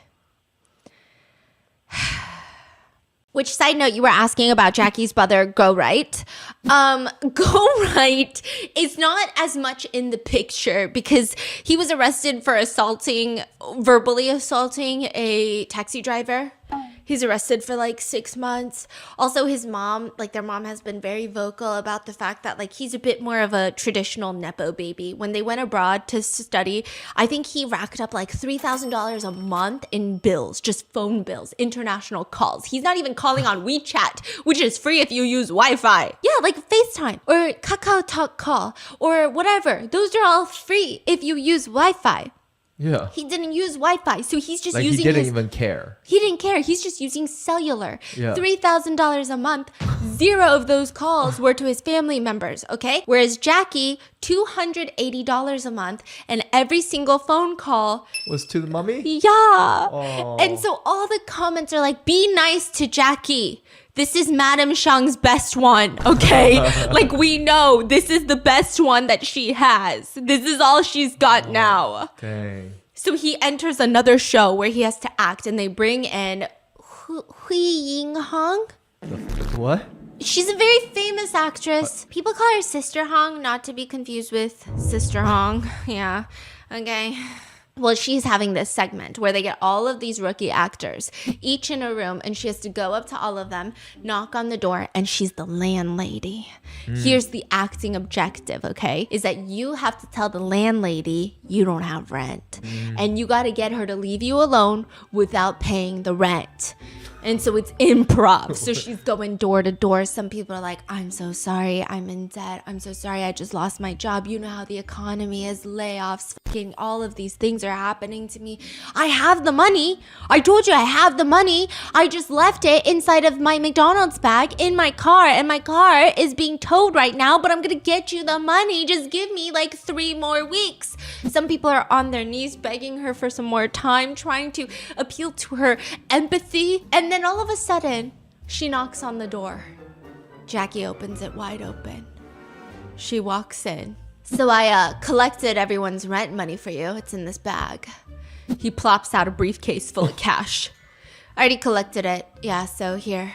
Which, side note, you were asking about Jackie's brother, Go Right. Go Right is not as much in the picture because he was arrested for verbally assaulting a taxi driver. He's arrested for like 6 months. Also, his mom, like their mom has been very vocal about the fact that like he's a bit more of a traditional Nepo baby. When they went abroad to study, I think he racked up like $3,000 a month in bills, just phone bills, international calls. He's not even calling on WeChat, which is free if you use Wi-Fi. Yeah, like FaceTime or Kakao Talk call or whatever. Those are all free if you use Wi-Fi. Yeah. He didn't use Wi-Fi, so he's just like using he didn't even care. He didn't care. He's just using cellular. Yeah. $3,000 a month. 0 of those calls were to his family members, okay? Whereas Jackie, $280 a month, and every single phone call was to the mummy? Yeah. And so all the comments are like, be nice to Jackie. This is Madame Shang's best one, okay? Like, we know this is the best one that she has. This is all she's got now. Dang. So he enters another show where he has to act, and they bring in Hui Ying Hong. What? She's a very famous actress. People call her Sister Hong, not to be confused with Sister Hong. Yeah, okay. Well, she's having this segment where they get all of these rookie actors, each in a room, and she has to go up to all of them, knock on the door, and she's the landlady. Here's the acting objective, okay? Is that you have to tell the landlady you don't have rent. And you got to get her to leave you alone without paying the rent. And so it's improv. So she's going door to door. Some people are like, I'm so sorry, I'm in debt. I'm so sorry, I just lost my job. You know how the economy is, layoffs, fucking all of these things are happening to me. I have the money. I told you I have the money. I just left it inside of my McDonald's bag in my car, and my car is being towed right now, but I'm gonna get you the money. Just give me like 3 more weeks. Some people are on their knees begging her for some more time, trying to appeal to her empathy. And then all of a sudden, she knocks on the door. Jackie opens it wide open. She walks in. So I collected everyone's rent money for you. It's in this bag. He plops out a briefcase full of cash. I already collected it. Yeah, so here.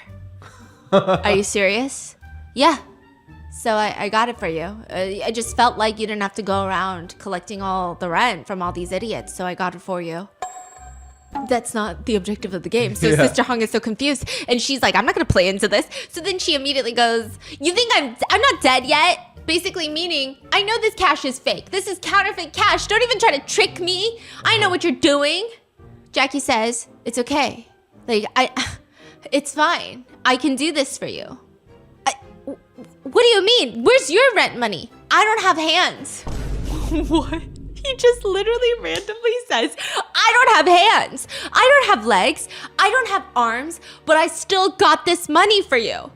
Are you serious? Yeah. So I got it for you. I just felt like you didn't have to go around collecting all the rent from all these idiots, so I got it for you. That's not the objective of the game. So Sister Hong is so confused, and she's like, I'm not gonna play into this. So then she immediately goes, you think I'm not dead yet? Basically meaning, I know this cash is fake. This is counterfeit cash. Don't even try to trick me. I know what you're doing. Jackie says, it's okay. Like, it's fine. I can do this for you. What do you mean? Where's your rent money? I don't have hands. What? He just literally randomly says, I don't have hands. I don't have legs. I don't have arms, but I still got this money for you.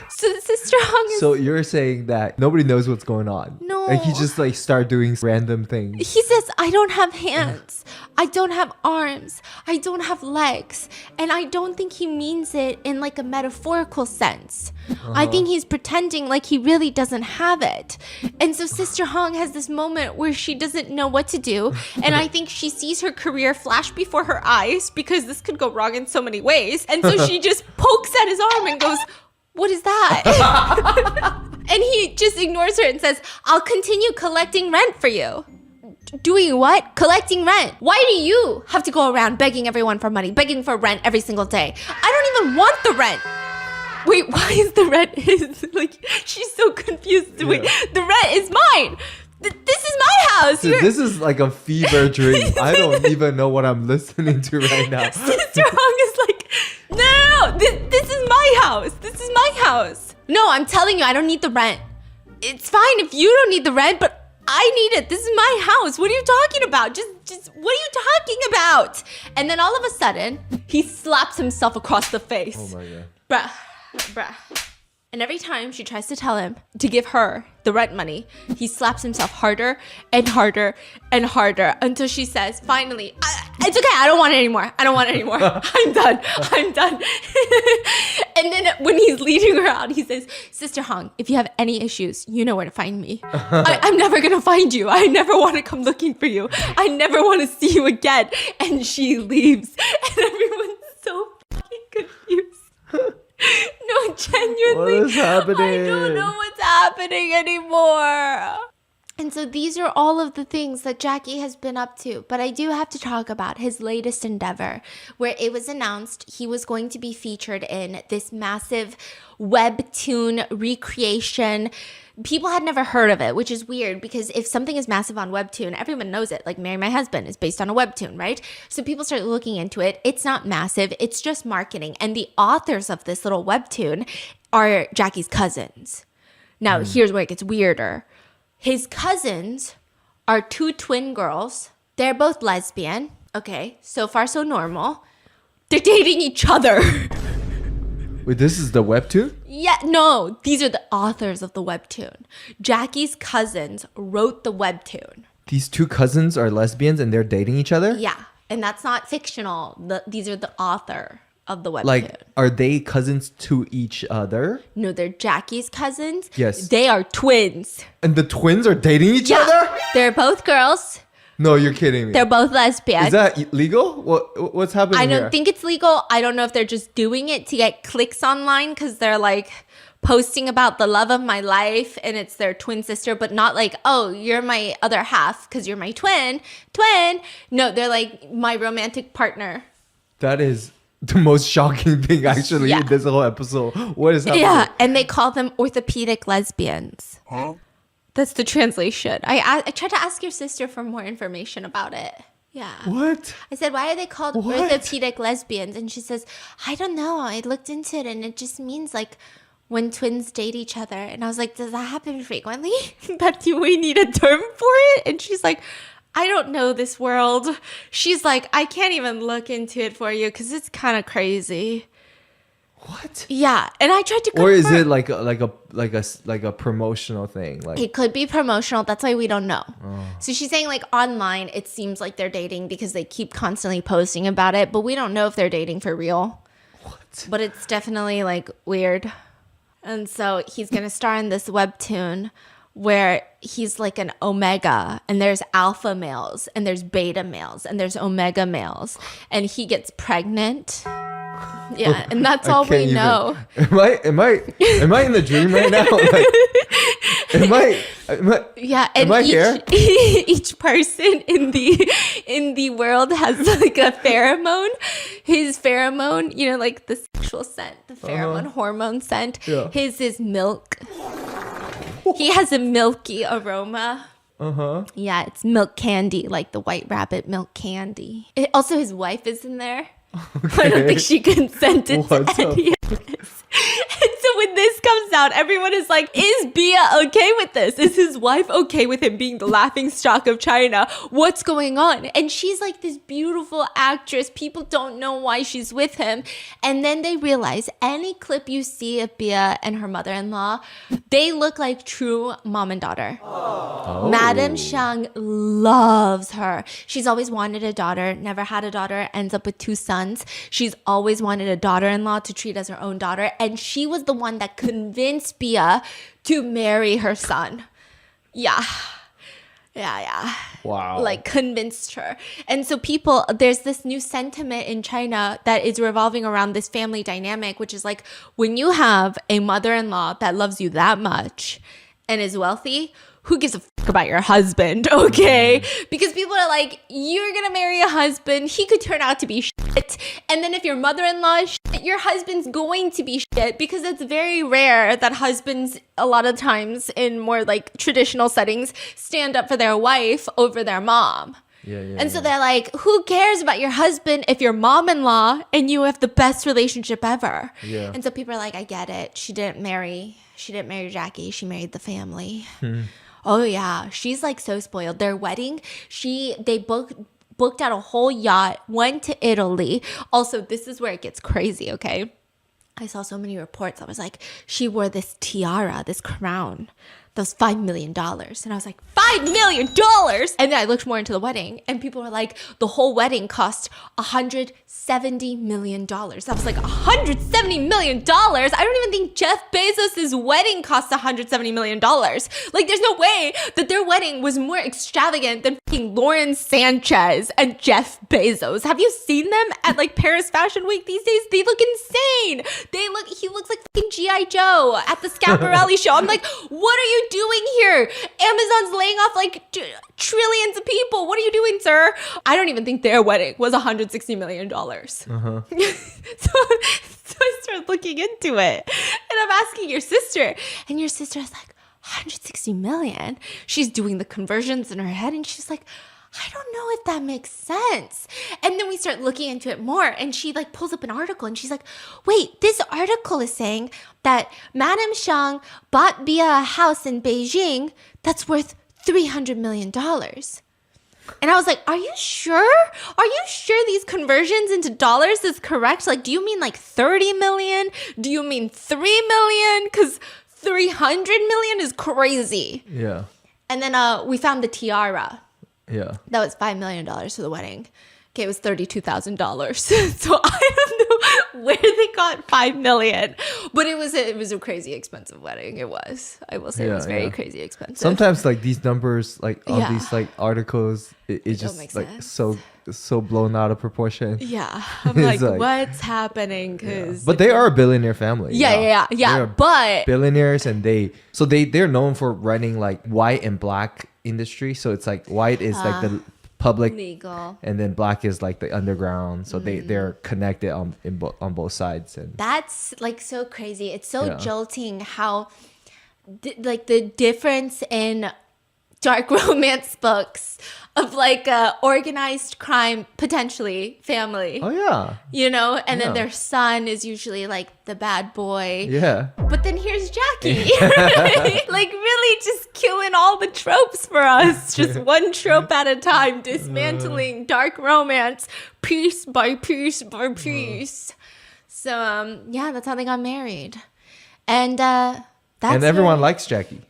So Sister Hong is... So you're saying that nobody knows what's going on. No. And he just like start doing random things. He says, I don't have hands. I don't have arms. I don't have legs. And I don't think he means it in like a metaphorical sense. I think he's pretending like he really doesn't have it. And so Sister Hong has this moment where she doesn't know what to do. And I think she sees her career flash before her eyes because this could go wrong in so many ways. And so she just pokes at his arm and goes, what is that? And he just ignores her and says, I'll continue collecting rent for you. Doing what? Collecting rent. Why do you have to go around begging everyone for money, begging for rent every single day? I don't even want the rent. Wait, why is the rent his? Like, she's so confused. Wait, the rent is mine. This is my house. Dude, this is like a fever dream. I don't even know what I'm listening to right now. Sister Hong is like, no, this is my house. This is my house. No, I'm telling you, I don't need the rent. It's fine if you don't need the rent, but I need it. This is my house. What are you talking about? Just what are you talking about? And then all of a sudden, he slaps himself across the face. Oh my God. Bruh. And every time she tries to tell him to give her the rent money, he slaps himself harder and harder and harder until she says, finally, it's okay, I don't want it anymore. I don't want it anymore. I'm done. And then when he's leading her out, he says, Sister Hong, if you have any issues, you know where to find me. I'm never gonna find you. I never want to come looking for you. I never want to see you again. And she leaves. And everyone's so fucking confused. No, genuinely. What is happening? I don't know what's happening anymore. And so these are all of the things that Jackie has been up to. But I do have to talk about his latest endeavor, where it was announced he was going to be featured in this massive webtoon recreation. People had never heard of it, which is weird because if something is massive on webtoon, everyone knows it. Like Marry My Husband is based on a webtoon, right? So people start looking into it. It's not massive. It's just marketing. And the authors of this little webtoon are Jackie's cousins. Now, here's where it gets weirder. His cousins are 2 twin girls. They're both lesbian. Okay, so far so normal. They're dating each other. Wait, this is the webtoon? Yeah, no, these are the authors of the webtoon. Jackie's cousins wrote the webtoon. These 2 cousins are lesbians and they're dating each other? Yeah, and that's not fictional. These are the author of the webtoon. Like, are they cousins to each other? No, they're Jackie's cousins. Yes. They are twins. And the twins are dating each Yeah. other? They're both girls. No, you're kidding me. They're both lesbians. Is that legal? What's happening I here? don't think it's legal. I don't know if they're just doing it to get clicks online because they're like posting about the love of my life and it's their twin sister, but not like, oh, you're my other half because you're my twin. No, they're like my romantic partner. That is the most shocking thing actually Yeah. in this whole episode. What is happening? Yeah, and they call them orthopedic lesbians. Huh? That's the translation. I tried to ask your sister for more information about it. Yeah. What? I said, why are they called What? orthopedic lesbians? And she says, I don't know. I looked into it and it just means like when twins date each other. And I was like, does that happen frequently? But do we need a term for it? And she's like, I don't know this world. She's like, I can't even look into it for you because it's kind of crazy. What? Yeah. And I tried to confirm. Or is it like a promotional thing? Like, It could be promotional. That's why we don't know. So she's saying like online, it seems like they're dating because they keep constantly posting about it, but we don't know if they're dating for real. what? But it's definitely like weird. And so he's going to star in this webtoon where he's like an omega and there's alpha males and there's beta males and there's omega males and he gets pregnant. Yeah, and that's I all can't we even- know. Am I in the dream right now? Like, am I Yeah, and Am I here? each person in the world has like a pheromone. His pheromone, you know, like the sexual scent, the pheromone hormone scent. Yeah. His is milk. He has a milky aroma. Yeah, it's milk candy, like the White Rabbit milk candy. Also, his wife is in there. I don't think she consented What's to up? any of this. And so when this comes out, everyone is like, is Bia okay with this? Is his wife okay with him being the laughing stock of China? What's going on? And she's like this beautiful actress. People don't know why she's with him. And then they realize any clip you see of Bia and her mother-in-law, they look like true mom and daughter. Madame Xiang loves her. She's always wanted a daughter, never had a daughter, ends up with 2 sons. She's always wanted a daughter-in-law to treat as her own daughter. And she was the one that convinced Bia to marry her son. Yeah. Wow. Like convinced her. And so there's this new sentiment in China that is revolving around this family dynamic, which is like when you have a mother-in-law that loves you that much and is wealthy, who gives a fuck about your husband, okay? Because people are like, you're gonna marry a husband, he could turn out to be shit. And then if your mother-in-law is shit, your husband's going to be shit because it's very rare that husbands, a lot of times in more like traditional settings, stand up for their wife over their mom. And so they're like, who cares about your husband if you're mom-in-law and you have the best relationship ever? Yeah. And so people are like, I get it. She didn't marry Jackie. She married the family. Oh yeah, she's like so spoiled. Their wedding, they booked out a whole yacht, went to Italy. Also, this is where it gets crazy, okay? I saw so many reports. I was like, she wore this tiara, this crown. That was $5 million. And I was like, $5 million? And then I looked more into the wedding and people were like, the whole wedding cost $170 million. I was like, $170 million? I don't even think Jeff Bezos' wedding cost $170 million. Like, there's no way that their wedding was more extravagant than fucking Lauren Sanchez and Jeff Bezos. Have you seen them at like Paris Fashion Week these days? They look insane. He looks like fucking G.I. Joe at the Schiaparelli show. I'm like, what are you doing here? Amazon's laying off like trillions of people. What are you doing, sir? I don't even think their wedding was $160 million. So I started looking into it and I'm asking your sister and your sister is like, 160 million? She's doing the conversions in her head and she's like, I don't know if that makes sense. And then we start looking into it more and she like pulls up an article and she's like, wait, this article is saying that Madame Xiang bought Bia a house in Beijing that's worth $300 million. And I was like, are you sure? Are you sure these conversions into dollars is correct? Like, do you mean like 30 million? Do you mean 3 million? Because 300 million is crazy. Yeah. And then we found the tiara. Yeah. That was $5 million for the wedding. Okay, it was $32,000. So I don't know where they got $5 million, but it was a crazy expensive wedding. It was. I will say it was very crazy expensive. Sometimes like these numbers, like on Yeah. these like articles, it don't just make like sense. so blown out of proportion. Yeah, I'm It's like, like- what's happening? Because But they are a billionaire family. yeah. They are But billionaires, and they're known for running like white and black industry. So it's like white is like the public, legal. and then black is like the underground. So they're connected on both sides. And That's like so crazy. It's so Yeah. jolting how like the difference in dark romance books of like a organized crime potentially family. oh yeah, You know, and then Yeah. their son is usually like the bad boy. yeah. But then here's Jackie, like really just killing all the tropes for us, just one trope at a time, dismantling dark romance piece by piece by piece. So yeah, that's how they got married, and that's And everyone where- likes Jackie.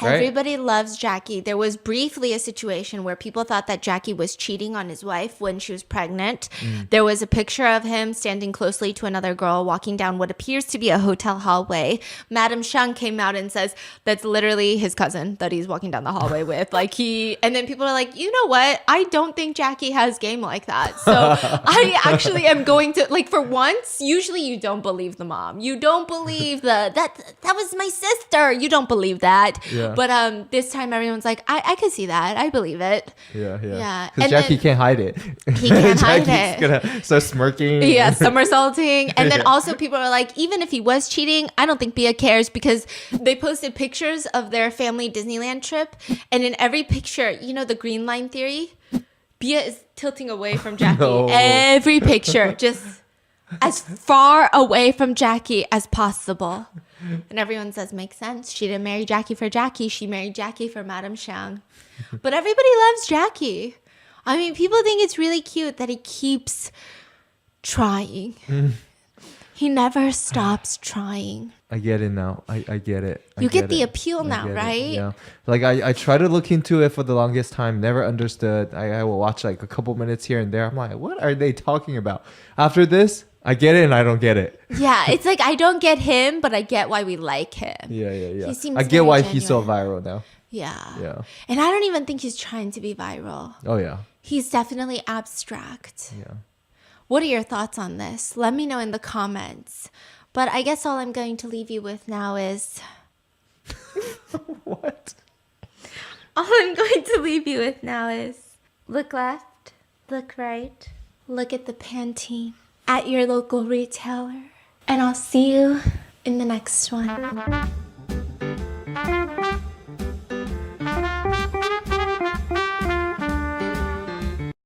Right? Everybody loves Jackie. There was briefly a situation where people thought that Jackie was cheating on his wife when she was pregnant. There was a picture of him standing closely to another girl walking down what appears to be a hotel hallway. Madam Shang came out and says that's literally his cousin that he's walking down the hallway with. And then people are like, you know what? I don't think Jackie has game like that. So I actually am going to, like, for once, usually you don't believe the mom. You don't believe that was my sister. You don't believe that. Yeah. But this time everyone's like, I could see that. I believe it. Yeah. Yeah. Because And Jackie then- can't hide it. He can't hide Jackie's it. gonna start smirking. Yeah, somersaulting. And then Yeah. also people are like, even if he was cheating, I don't think Bia cares because they posted pictures of their family Disneyland trip. And in every picture, you know, the green line theory, Bia is tilting away from Jackie. No. Every picture, just as far away from Jackie as possible. And everyone says, makes sense. She didn't marry Jackie for Jackie. She married Jackie for Madame Shang. But everybody loves Jackie. I mean, people think it's really cute that he keeps trying. He never stops trying. I get it now. I get it. I You get it. the appeal I now, get it. right? Yeah. Like I try to look into it for the longest time. Never understood. I will watch like a couple minutes here and there. I'm like, what are they talking about? After this, I get it and I don't get it. Yeah, it's like I don't get him, but I get why we like him. Yeah. He seems I get very why he's so genuine. viral now. Yeah. Yeah. And I don't even think he's trying to be viral. Oh yeah. He's definitely abstract. Yeah. What are your thoughts on this? Let me know in the comments. But I guess all I'm going to leave you with now is... What? All I'm going to leave you with now is look left, look right, look at the Pantene at your local retailer, and I'll see you in the next one.